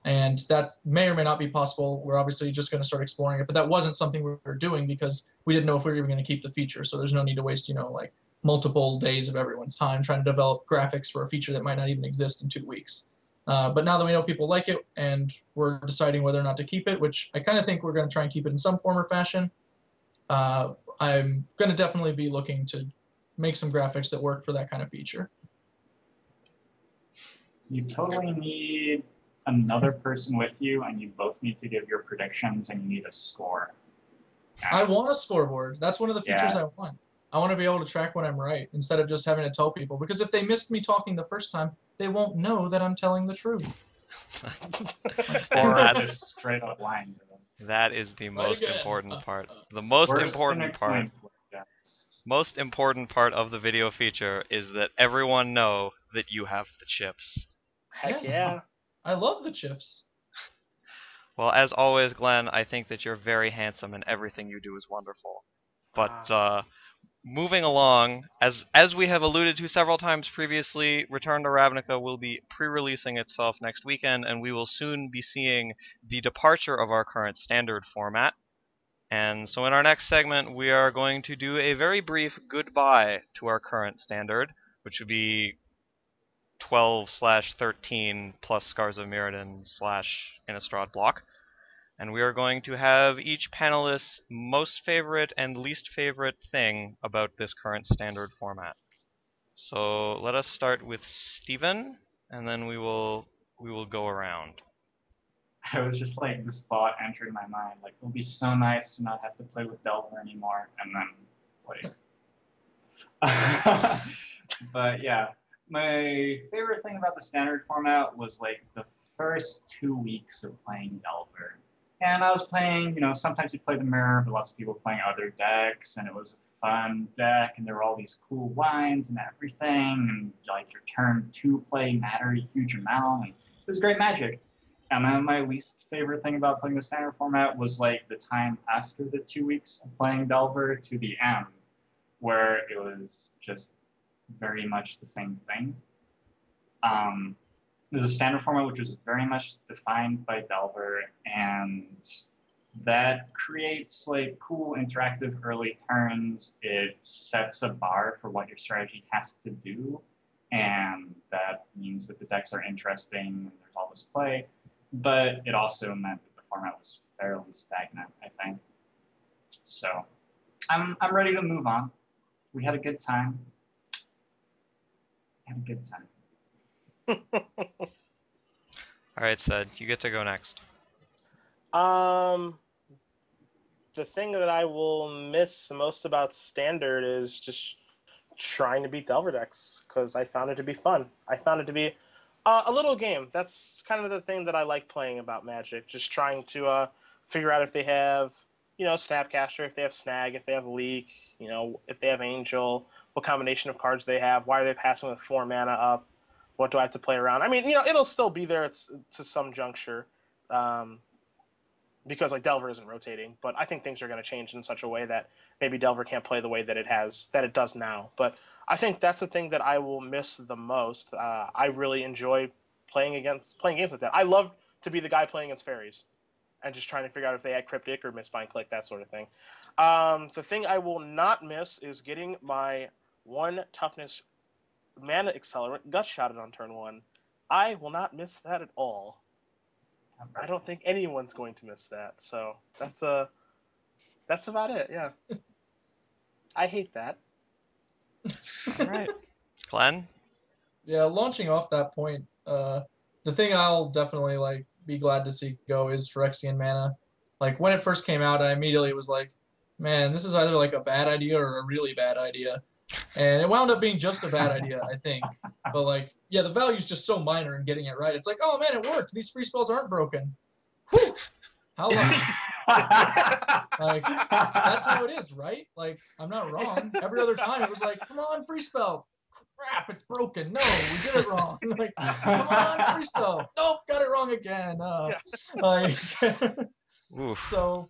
And that may or may not be possible. We're obviously just going to start exploring it, but that wasn't something we were doing because we didn't know if we were even going to keep the feature. So there's no need to waste, like multiple days of everyone's time trying to develop graphics for a feature that might not even exist in 2 weeks. But now that we know people like it and we're deciding whether or not to keep it, which I kind of think we're going to try and keep it in some form or fashion, I'm going to definitely be looking to make some graphics that work for that kind of feature. You totally need another person with you, and you both need to give your predictions, and you need a score. I want a scoreboard. That's one of the features Yeah. I want. I want to be able to track when I'm right instead of just having to tell people. Because if they missed me talking the first time, they won't know that I'm telling the truth. Or That's- just straight up lying to them. That is the most again. important part. The most Worse important than a part. coin flip, guys. Most important part of the video feature is that everyone know that you have the chips. Heck Yes. yeah. I love the chips. Well, as always, Glenn, I think that you're very handsome and everything you do is wonderful. But moving along, as we have alluded to several times previously, Return to Ravnica will be pre-releasing itself next weekend, and we will soon be seeing the departure of our current standard format. And so in our next segment, we are going to do a very brief goodbye to our current standard, which would be 12/13 plus Scars of Mirrodin / Innistrad block. And we are going to have each panelist's most favorite and least favorite thing about this current standard format. So let us start with Steven, and then we will go around. I was just like, this thought entered my mind, like, it would be so nice to not have to play with Delver anymore, and then, like... But yeah, my favorite thing about the standard format was, like, the first 2 weeks of playing Delver. And I was playing, sometimes you play the mirror, but lots of people playing other decks, and it was a fun deck, and there were all these cool lines and everything, and, like, your turn 2 play mattered a huge amount, and it was great magic. And then my least favorite thing about playing the standard format was like the time after the 2 weeks of playing Delver to the end, where it was just very much the same thing. There's a standard format which was very much defined by Delver, and that creates like cool interactive early turns. It sets a bar for what your strategy has to do, and that means that the decks are interesting and there's all this play. But it also meant that the format was fairly stagnant, I think. So I'm ready to move on. We had a good time. Alright, Sid, you get to go next. The thing that I will miss the most about Standard is just trying to beat Delver decks, because I found it to be fun. I found it to be a little game. That's kind of the thing that I like playing about Magic, just trying to figure out if they have, Snapcaster, if they have Snag, if they have Leak, if they have Angel, what combination of cards they have, why are they passing with 4 mana up, what do I have to play around? I mean, it'll still be there to some juncture, because like Delver isn't rotating, but I think things are going to change in such a way that maybe Delver can't play the way that it does now. But I think that's the thing that I will miss the most. I really enjoy playing games like that. I love to be the guy playing against fairies and just trying to figure out if they had Cryptic or Misbind Click, that sort of thing. The thing I will not miss is getting my 1 toughness mana accelerant gut shotted on turn 1. I will not miss that at all. I don't think anyone's going to miss that. So that's about it. Yeah. I hate that. All right. Glenn? Yeah, launching off that point, the thing I'll definitely be glad to see go is Phyrexian mana. Like when it first came out, I immediately was like, man, this is either a bad idea or a really bad idea. And it wound up being just a bad idea, I think. But yeah, the value's just so minor in getting it right. It's like, oh man, it worked. These free spells aren't broken. Whew! How lucky. That's how it is, right? I'm not wrong. Every other time it was come on, free spell. Crap, it's broken. No, we did it wrong. Come on, free spell. Nope, got it wrong again. So,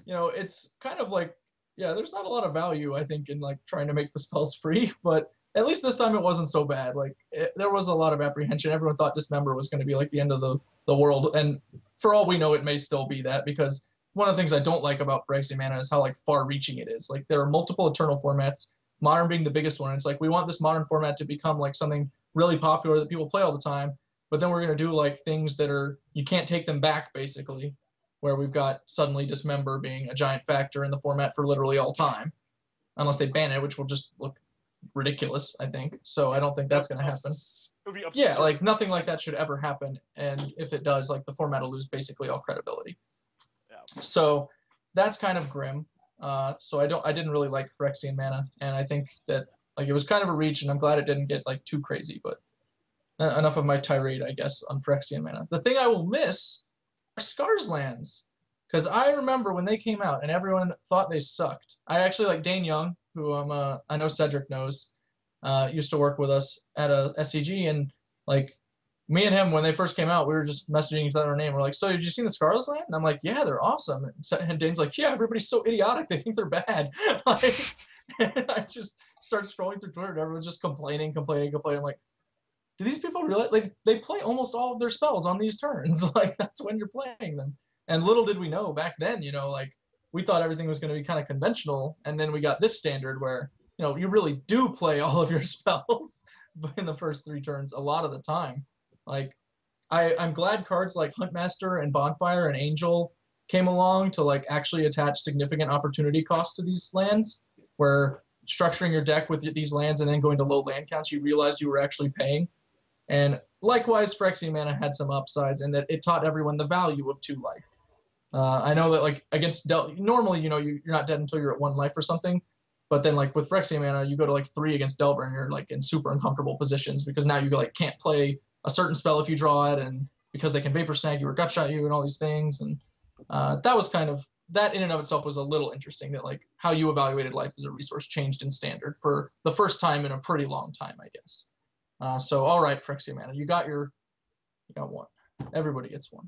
it's kind of yeah, there's not a lot of value, I think, in trying to make the spells free, but at least this time it wasn't so bad. Like there was a lot of apprehension. Everyone thought Dismember was going to be like the end of the world, and for all we know, it may still be that, because one of the things I don't like about Phyrexian Mana is how like far-reaching it is. Like there are multiple Eternal formats, Modern being the biggest one. It's like we want this Modern format to become like something really popular that people play all the time, but then we're going to do like things that are you can't take them back, basically, where we've got suddenly Dismember being a giant factor in the format for literally all time, unless they ban it, which will just look ridiculous, I think. So I don't think that's going to happen. It would be absurd. Yeah, like nothing like that should ever happen, and if it does, like the format will lose basically all credibility. Yeah. So that's kind of grim. So I didn't really like Phyrexian Mana, and I think that like it was kind of a reach, and I'm glad it didn't get like too crazy. But enough of my tirade, I guess, on Phyrexian Mana. The thing I will miss are Scars lands, because I remember when they came out and everyone thought they sucked. I actually like Dane Young, who I know Cedric knows, used to work with us at a SCG, and like me and him, when they first came out, we were just messaging each other our name. We're like, so did you see the Scarlet Land? And I'm like, yeah, they're awesome. And Dane's like, yeah, everybody's so idiotic. They think they're bad. Like, and I just start scrolling through Twitter and everyone's just complaining. I'm like, do these people really, like, they play almost all of their spells on these turns. Like, that's when you're playing them. And little did we know back then, like, we thought everything was going to be kind of conventional. And then we got this standard where, you really do play all of your spells in the first 3 turns a lot of the time. Like, I'm glad cards like Huntmaster and Bonfire and Angel came along to like actually attach significant opportunity cost to these lands, where structuring your deck with these lands and then going to low land counts, you realized you were actually paying. And likewise, Phyrexian Mana had some upsides in that it taught everyone the value of 2 life. I know that like against normally, you're not dead until you're at 1 life or something. But then like with Phyrexian Mana, you go to like 3 against Delver and you're like in super uncomfortable positions because now you like can't play a certain spell if you draw it, and because they can Vapor Snag you or Gut Shot you and all these things. And that was kind of, that in and of itself was a little interesting, that like how you evaluated life as a resource changed in Standard for the first time in a pretty long time, I guess. So all right, Phyrexian Mana, you got 1. Everybody gets 1.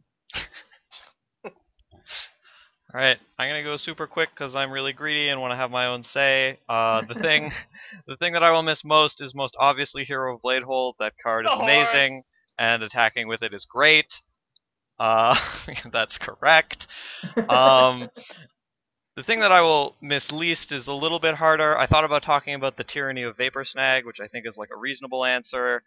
All right, I'm gonna go super quick because I'm really greedy and want to have my own say. The thing that I will miss most is most obviously Hero of Bladehold. That card is amazing, and attacking with it is great. That's correct. The thing that I will miss least is a little bit harder. I thought about talking about the Tyranny of Vapor Snag, which I think is like a reasonable answer.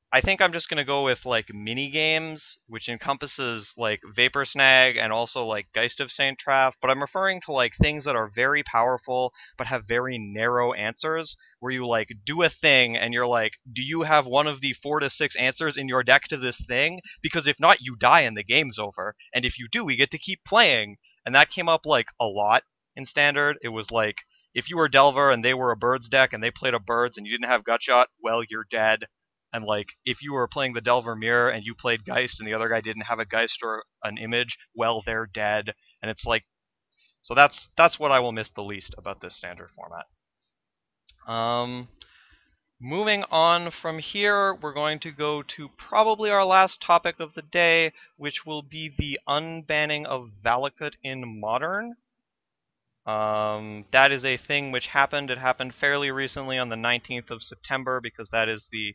I think I'm just going to go with like mini games, which encompasses like Vapor Snag and also like Geist of Saint Traff, but I'm referring to like things that are very powerful but have very narrow answers, where you like do a thing and you're like, do you have one of the 4 to 6 answers in your deck to this thing? Because if not, you die and the game's over. And if you do, we get to keep playing. And that came up like a lot in Standard. It was like, if you were Delver and they were a Birds deck and they played a Birds and you didn't have Gutshot, well, you're dead. And like, if you were playing the Delver Mirror and you played Geist and the other guy didn't have a Geist or an Image, well, they're dead. And it's like, so that's what I will miss the least about this Standard format. Moving on from here, we're going to go to probably our last topic of the day, which will be the unbanning of Valakut in Modern. That is a thing which happened. It happened fairly recently on the 19th of September, because that is the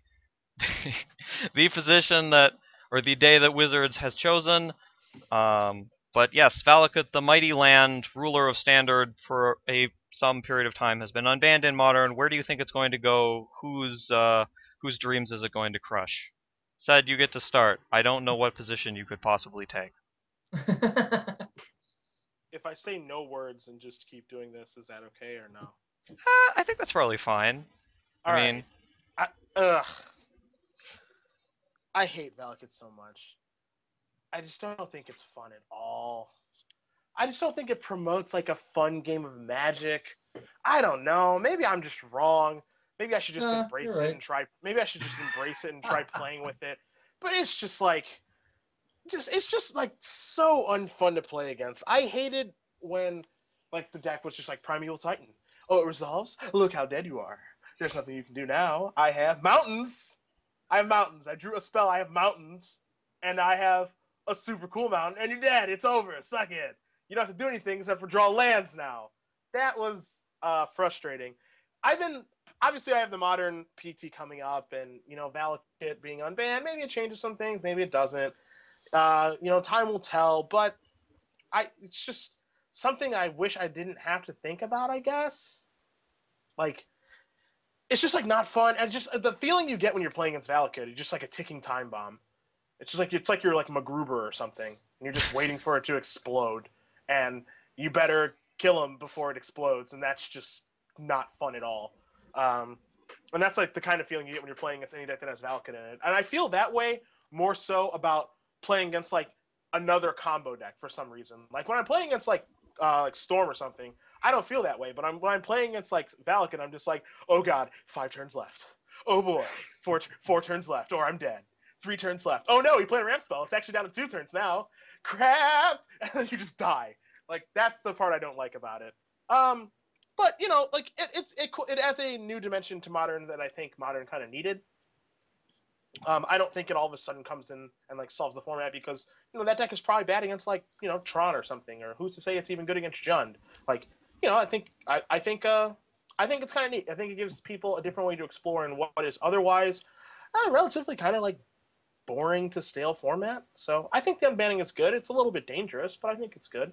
the position that, or the day that Wizards has chosen. But yes, Valakut, the mighty land, ruler of Standard for some period of time, has been unbanned in Modern. Where do you think it's going to go? Whose dreams is it going to crush? Said, you get to start. I don't know what position you could possibly take. If I say no words and just keep doing this, is that okay or no? I think that's probably fine. I mean, I hate Valakut so much. I just don't think it's fun at all. I just don't think it promotes like a fun game of Magic. I don't know. Maybe I'm just wrong. Maybe I should just embrace it and try. Maybe I should just embrace it and try playing with it. But it's just like, it's just like so unfun to play against. I hated when like the deck was just like Primeval Titan. Oh, it resolves. Look how dead you are. There's nothing you can do now. I have mountains. I drew a spell. I have mountains, and I have a super cool mountain, and you're dead. It's over. Suck it. You don't have to do anything except for draw lands now. That was frustrating. obviously I have the modern PT coming up, and Valakut being unbanned. Maybe it changes some things, maybe it doesn't. Time will tell. But it's just something I wish I didn't have to think about. I guess, like, it's just like not fun, and just the feeling you get when you're playing against Valakut, it's just like a ticking time bomb. It's like you're like MacGruber or something, and you're just waiting for it to explode, and you better kill him before it explodes, and that's just not fun at all. And that's like the kind of feeling you get when you're playing against any deck that has Valakut in it. And I feel that way more so about playing against like another combo deck for some reason. Like when I'm playing against like Storm or something, I don't feel that way. But when I'm playing against like Valakut, I'm just like, oh god, 5 turns left. Oh boy, four turns left, or I'm dead. 3 turns left. Oh no, he played a ramp spell. It's actually down to 2 turns now. Crap! And then you just die. Like, that's the part I don't like about it. But like it adds a new dimension to Modern that I think Modern kind of needed. I don't think it all of a sudden comes in and like solves the format, because that deck is probably bad against like Tron or something, or who's to say it's even good against Jund. Like I think it's kind of neat. I think it gives people a different way to explore in what is otherwise relatively kind of like boring to stale format. So I think the unbanning is good. It's a little bit dangerous, but I think it's good.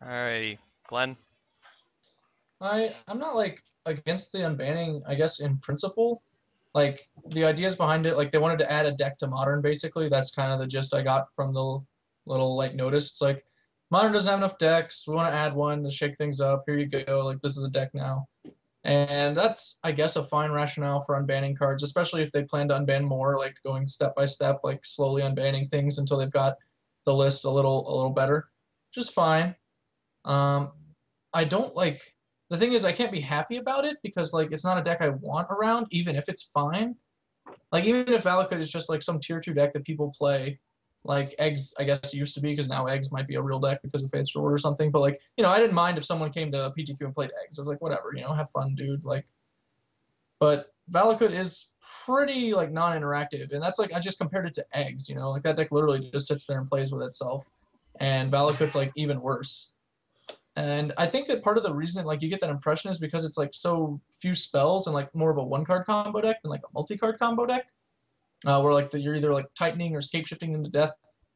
Alrighty, Glenn. I'm not like against the unbanning, I guess, in principle. Like the ideas behind it, like they wanted to add a deck to Modern, basically. That's kind of the gist I got from the little like notice. It's like Modern doesn't have enough decks. We want to add one to shake things up. Here you go. Like this is a deck now. And that's, I guess, a fine rationale for unbanning cards, especially if they plan to unban more, like going step by step, like slowly unbanning things until they've got the list a little better, which is fine. I don't like. The thing is, I can't be happy about it because like it's not a deck I want around, even if it's fine. Like even if Valakut is just like some tier 2 deck that people play, like Eggs, I guess used to be, because now Eggs might be a real deck because of Faith's Reward or something. But like I didn't mind if someone came to PTQ and played Eggs. I was like, whatever, have fun, dude. Like, but Valakut is pretty like non-interactive, and that's like I just compared it to Eggs. Like that deck literally just sits there and plays with itself, and Valakut's like even worse. And I think that part of the reason like you get that impression is because it's like so few spells and like more of a 1-card combo deck than like a multi-card combo deck, where like you're either like tightening or scape shifting them to death,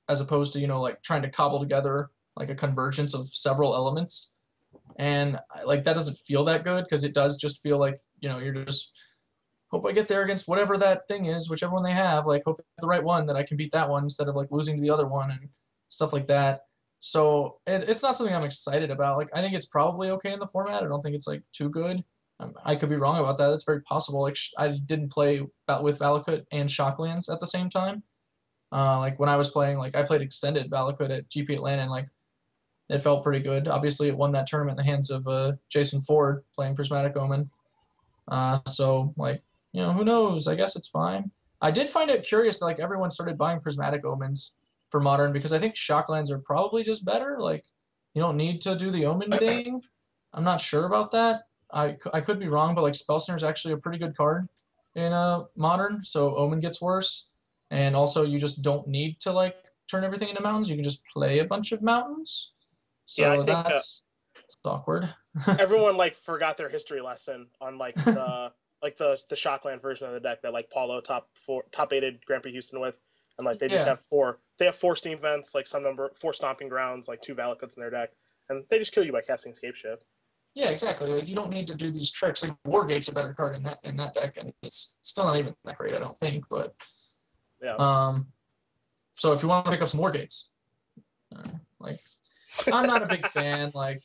as opposed to like trying to cobble together like a convergence of several elements. And like that doesn't feel that good, because it does just feel like you're just hope I get there against whatever that thing is, whichever one they have. Like hope the right one, that I can beat that one instead of like losing to the other one and stuff like that. So it's not something I'm excited about. Like I think it's probably okay in the format. I don't think it's like too good. I could be wrong about that. It's very possible. Like I didn't play with Valakut and Shocklands at the same time. Like when I was playing, like I played extended Valakut at GP Atlanta, and like it felt pretty good. Obviously, it won that tournament in the hands of Jason Ford playing Prismatic Omen. So like who knows? I guess it's fine. I did find it curious that like everyone started buying Prismatic Omens for Modern, because I think Shocklands are probably just better. Like you don't need to do the Omen thing. I'm not sure about that. I could be wrong, but like Spellslinger is actually a pretty good card in Modern, so Omen gets worse. And also you just don't need to like turn everything into mountains. You can just play a bunch of mountains. So Yeah, I think that's awkward. everyone like forgot their history lesson on like the the Shockland version of the deck that like Paulo top 8'd Grand Prix Houston with. And like they just have 4 steam vents, like 4 stomping grounds, like 2 Valakuts in their deck, and they just kill you by casting Scape Shift. Yeah, exactly. Like you don't need to do these tricks. Like Wargate's a better card in that deck, and it's still not even that great, I don't think. But yeah. So if you want to pick up some Wargates, like I'm not a big fan. Like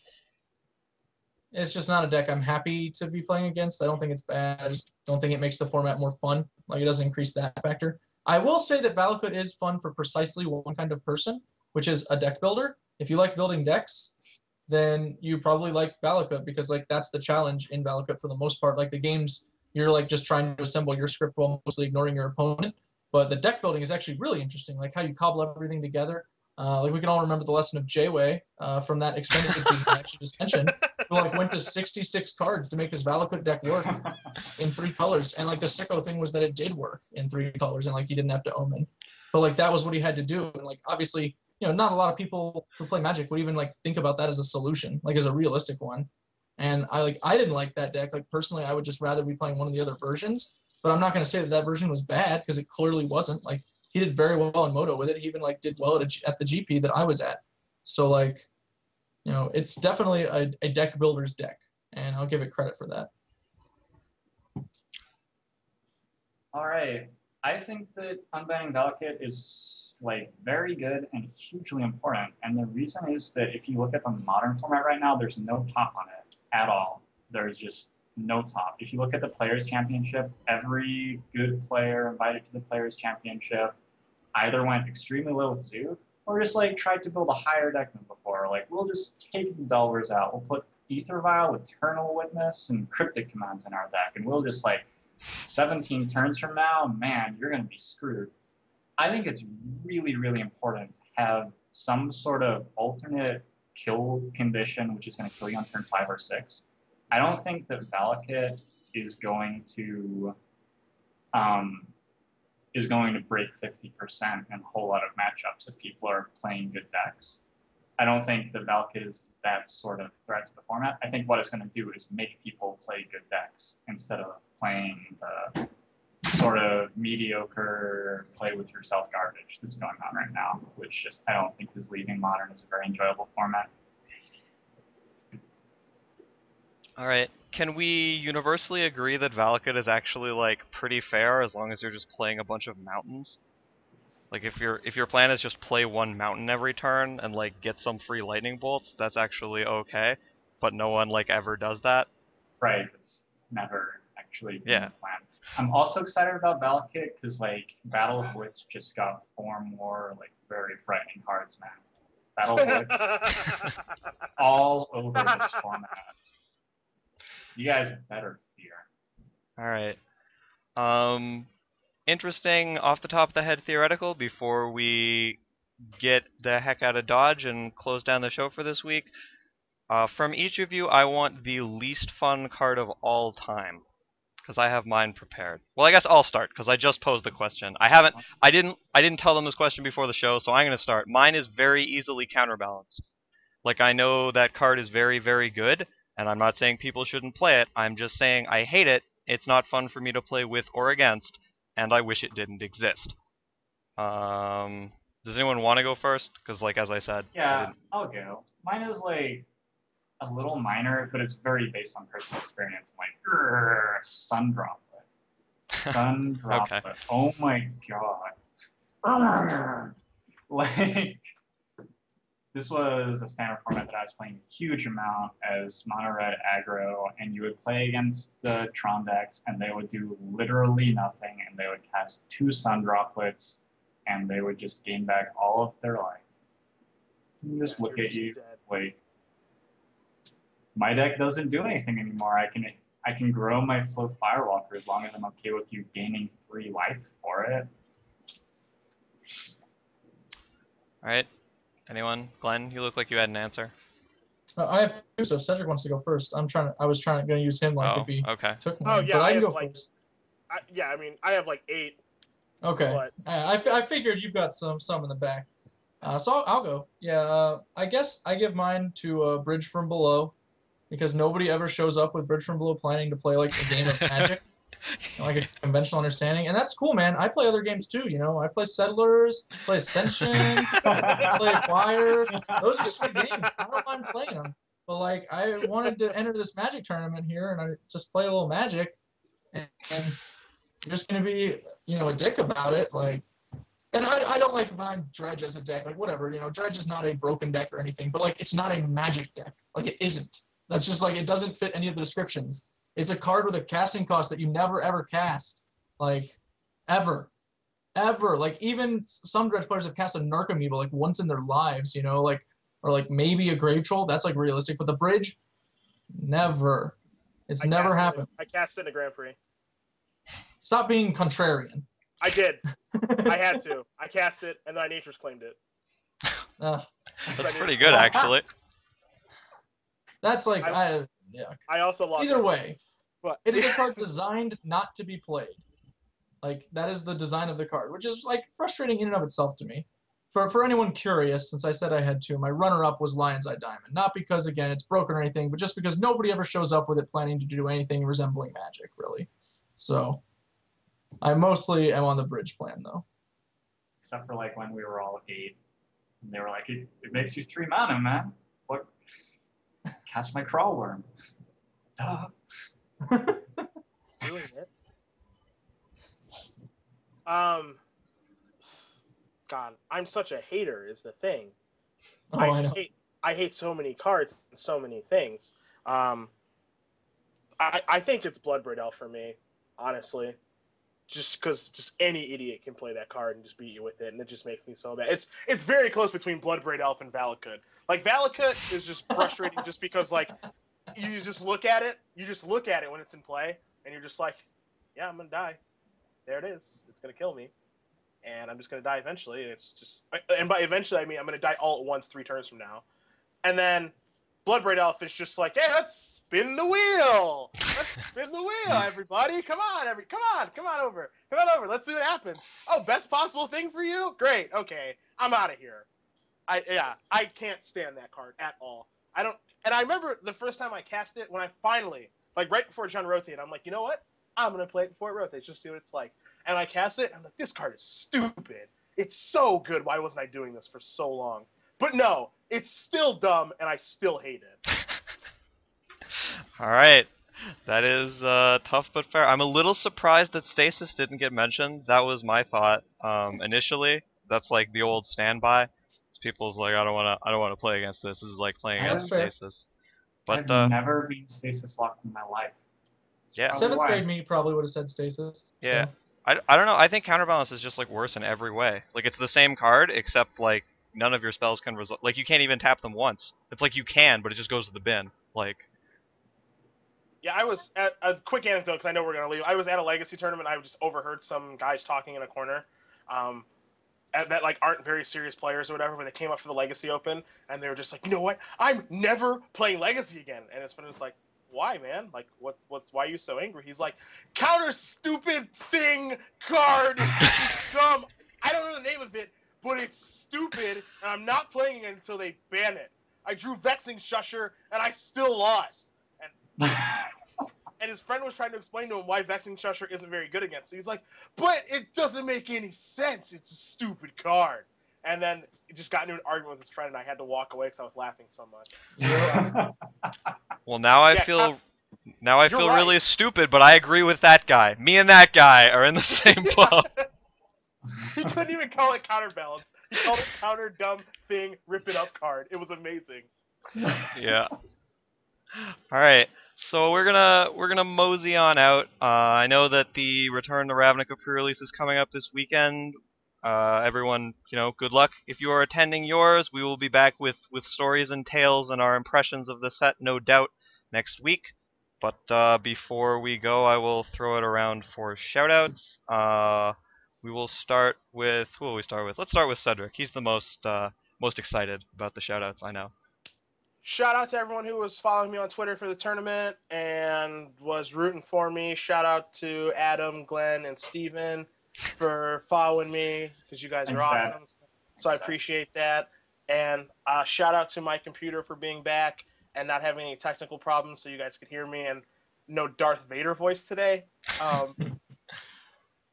it's just not a deck I'm happy to be playing against. I don't think it's bad. I just don't think it makes the format more fun. Like it doesn't increase that factor. I will say that Valakut is fun for precisely one kind of person, which is a deck builder. If you like building decks, then you probably like Valakut, because like that's the challenge in Valakut for the most part. Like the games, you're like just trying to assemble your script while mostly ignoring your opponent. But the deck building is actually really interesting, like how you cobble everything together. Like we can all remember the lesson of J-Way from that extended season I actually just mentioned, who like went to 66 cards to make his Valakut deck work in 3 colors. And like the sicko thing was that it did work in 3 colors, and like he didn't have to Omen. But like that was what he had to do. And like obviously, not a lot of people who play Magic would even like think about that as a solution, like as a realistic one. And I didn't like that deck. Like personally, I would just rather be playing one of the other versions. But I'm not going to say that that version was bad because it clearly wasn't. Like he did very well in Moto with it. He even like did well at the GP that I was at. So like, you know, it's definitely a deck builder's deck, and I'll give it credit for that. All right. I think that unbanning Valakut is like very good and hugely important. And the reason is that if you look at the modern format right now, there's no top on it at all. There's just no top. If you look at the Players' Championship, every good player invited to the Players' Championship either went extremely low with Zoot or just like tried to build a higher deck than before. Like we'll just take the Delvers out. We'll put Ether Vial, Eternal Witness, and Cryptic Commands in our deck, and we'll just like 17 turns from now, man, you're going to be screwed. I think it's really, really important to have some sort of alternate kill condition, which is going to kill you on turn 5 or 6. I don't think that Valakut is going to break 50% in a whole lot of matchups if people are playing good decks. I don't think that Valakut is that sort of threat to the format. I think what it's going to do is make people play good decks instead of playing the sort of mediocre play with yourself garbage that's going on right now, which just I don't think is leaving Modern as a very enjoyable format. All right. Can we universally agree that Valakut is actually like pretty fair as long as you're just playing a bunch of mountains? Like if your plan is just play one mountain every turn and like get some free lightning bolts, that's actually okay. But no one like ever does that. Right. It's never actually been Yeah. the plan. I'm also excited about Valakut because like Battle of Wits just got 4 more like very frightening cards, man. Battle of Wits all over this format. You guys better fear. All right. Interesting off the top of the head theoretical before we get the heck out of Dodge and close down the show for this week. From each of you, I want the least fun card of all time, because I have mine prepared. Well, I guess I'll start because I just posed the question. I didn't tell them this question before the show, so I'm going to start. Mine is very easily counterbalanced. Like I know that card is very, very good, and I'm not saying people shouldn't play it. I'm just saying I hate it. It's not fun for me to play with or against, and I wish it didn't exist. Does anyone want to go first? Because, like as I said, Yeah, I'll go. Mine is like a little minor, but it's very based on personal experience. Like Sun Droplet. Sun Droplet. Okay. Oh my god. Like this was a standard format that I was playing a huge amount as mono red aggro, and you would play against the Tron decks, and they would do literally nothing, and they would cast 2 Sun Droplets, and they would just gain back all of their life. And just look at you, wait. My deck doesn't do anything anymore. I can grow my Sloth Firewalker as long as I'm okay with you gaining 3 life for it. All right. Anyone? Glenn, you look like you had an answer. I have 2, so Cedric wants to go first. I was going to use him like if he took mine. Oh yeah, but I can go like, first. I mean, I have like 8. Okay. But... I figured you've got some in the back. So I'll go. Yeah. I guess I give mine to Bridge from Below, because nobody ever shows up with Bridge from Below planning to play like a game of Magic, like a conventional understanding, and that's cool, man. I play other games too. You know, I play Settlers, play Ascension, play Acquire. Those are sweet games. I don't mind playing them. But like, I wanted to enter this Magic tournament here, and I just play a little Magic, and I'm just gonna be, you know, a dick about it. Like, and I don't like mind Dredge as a deck. Like, whatever, you know, Dredge is not a broken deck or anything, but like, it's not a Magic deck. Like, it isn't. That's just like, it doesn't fit any of the descriptions. It's a card with a casting cost that you never ever cast. Like, ever. Ever. Like, even some Dredge players have cast a Narc Amoeba like once in their lives, you know, like, or like maybe a Grave Troll. That's like realistic. But the Bridge, never. It's never happened. I cast it in a Grand Prix. Stop being contrarian. I did. I had to. I cast it, and then I Nature's claimed it. That's pretty good, actually. That's like, I also lost. Either way, but it is a card designed not to be played. Like, that is the design of the card, which is like frustrating in and of itself to me. for anyone curious, since I said I had two, my runner-up was Lion's Eye Diamond. Not because, again, it's broken or anything, but just because nobody ever shows up with it planning to do anything resembling Magic, really. So I mostly am on the bridge plan, though. Except for like when we were all 8, and they were like, it makes you 3 mana, man. What? Catch my crawl worm. Duh. Doing it. God, I'm such a hater is the thing. Oh, I hate so many cards and so many things. I think it's Bloodbraid Elf for me, honestly. Just because just any idiot can play that card and just beat you with it, and it just makes me so mad. It's very close between Bloodbraid Elf and Valakut. Like, Valakut is just frustrating just because, like, you just look at it when it's in play, and you're just like, yeah, I'm going to die. There it is. It's going to kill me. And I'm just going to die eventually. And it's just, and by eventually, I mean I'm going to die all at once 3 turns from now. And then Bloodbraid Elf is just like, hey, let's spin the wheel. Let's spin the wheel, everybody. Come on over. Come on over. Let's see what happens. Oh, best possible thing for you? Great. Okay. I'm out of here. I can't stand that card at all. And I remember the first time I cast it when I finally, like right before John rotated, I'm like, you know what? I'm going to play it before it rotates, just see what it's like. And I cast it, and I'm like, this card is stupid. It's so good. Why wasn't I doing this for so long? But no, it's still dumb, and I still hate it. All right. That is tough but fair. I'm a little surprised that Stasis didn't get mentioned. That was my thought initially. That's like the old standby. People's like, I don't want to play against this. This is like playing against Stasis. But I've never been Stasis locked in my life. Yeah. 7th grade me probably would have said Stasis. Yeah. So. I don't know. I think Counterbalance is just like worse in every way. Like, it's the same card except like none of your spells can result. Like, you can't even tap them once. It's like you can, but it just goes to the bin. Like. Yeah, I was at a quick anecdote because I know we're gonna leave. I was at a Legacy tournament. I just overheard some guys talking in a corner. That like aren't very serious players or whatever, but they came up for the Legacy Open and they were just like, you know what? I'm never playing Legacy again. And his friend was like, why, man? Like, why are you so angry? He's like, counter stupid thing card. It's dumb. I don't know the name of it, but it's stupid, and I'm not playing it until they ban it. I drew Vexing Shusher, and I still lost. And his friend was trying to explain to him why Vexing Shusher isn't very good against it. He's like, but it doesn't make any sense. It's a stupid card. And then it just got into an argument with his friend, and I had to walk away because I was laughing so much. Yeah. Well, now I feel right. really stupid, but I agree with that guy. Me and that guy are in the same boat. He couldn't even call it Counterbalance. He called it Counter Dumb Thing Rip It Up card. It was amazing. Yeah. All right. So we're gonna mosey on out. I know that the Return to Ravnica pre-release is coming up this weekend. Everyone, good luck if you are attending yours. We will be back with stories and tales and our impressions of the set, no doubt, next week. But before we go, I will throw it around for shoutouts. We will start with who will we start with? Let's start with Cedric. He's the most excited about the shoutouts, I know. Shout out to everyone who was following me on Twitter for the tournament and was rooting for me. Shout out to Adam, Glenn, and Steven for following me because you guys are awesome. So I appreciate that. And shout out to my computer for being back and not having any technical problems so you guys could hear me and no Darth Vader voice today.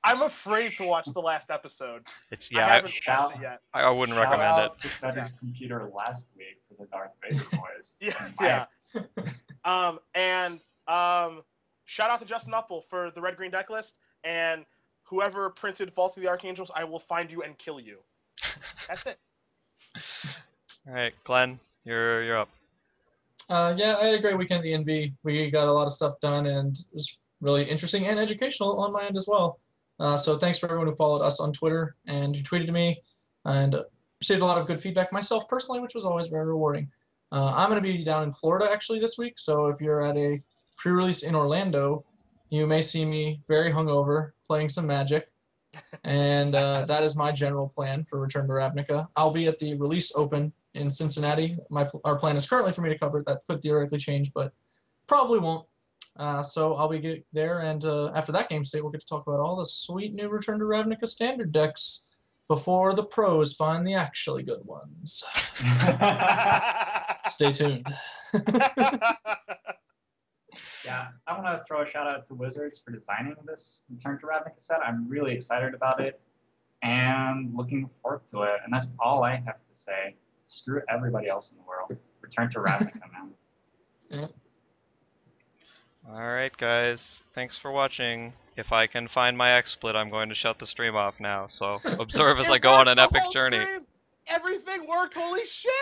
I'm afraid to watch the last episode. I haven't watched it yet. I wouldn't recommend it. To Cedric's computer last week for the Darth Vader voice. Yeah. And shout out to Justin Uppel for the Red Green deck list, and whoever printed Vault of the Archangels, I will find you and kill you. That's it. All right, Glenn, you're up. Yeah, I had a great weekend at the NB. We got a lot of stuff done, and it was really interesting and educational on my end as well. So thanks for everyone who followed us on Twitter and who tweeted to me, and received a lot of good feedback myself personally, which was always very rewarding. I'm going to be down in Florida actually this week, so if you're at a pre-release in Orlando, you may see me very hungover playing some Magic, and that is my general plan for Return to Ravnica. I'll be at the release open in Cincinnati. Our plan is currently for me to cover it. That could theoretically change, but probably won't. So I'll be there, and after that game state, we'll get to talk about all the sweet new Return to Ravnica standard decks. before the pros find the actually good ones. Stay tuned. Yeah, I want to throw a shout out to Wizards for designing this Return to Ravnica set. I'm really excited about it and looking forward to it. And that's all I have to say. Screw everybody else in the world. Return to Ravnica, man. Yeah. Alright, guys. Thanks for watching. If I can find my XSplit, I'm going to shut the stream off now. So observe as I go on an epic journey. Everything worked. Holy shit!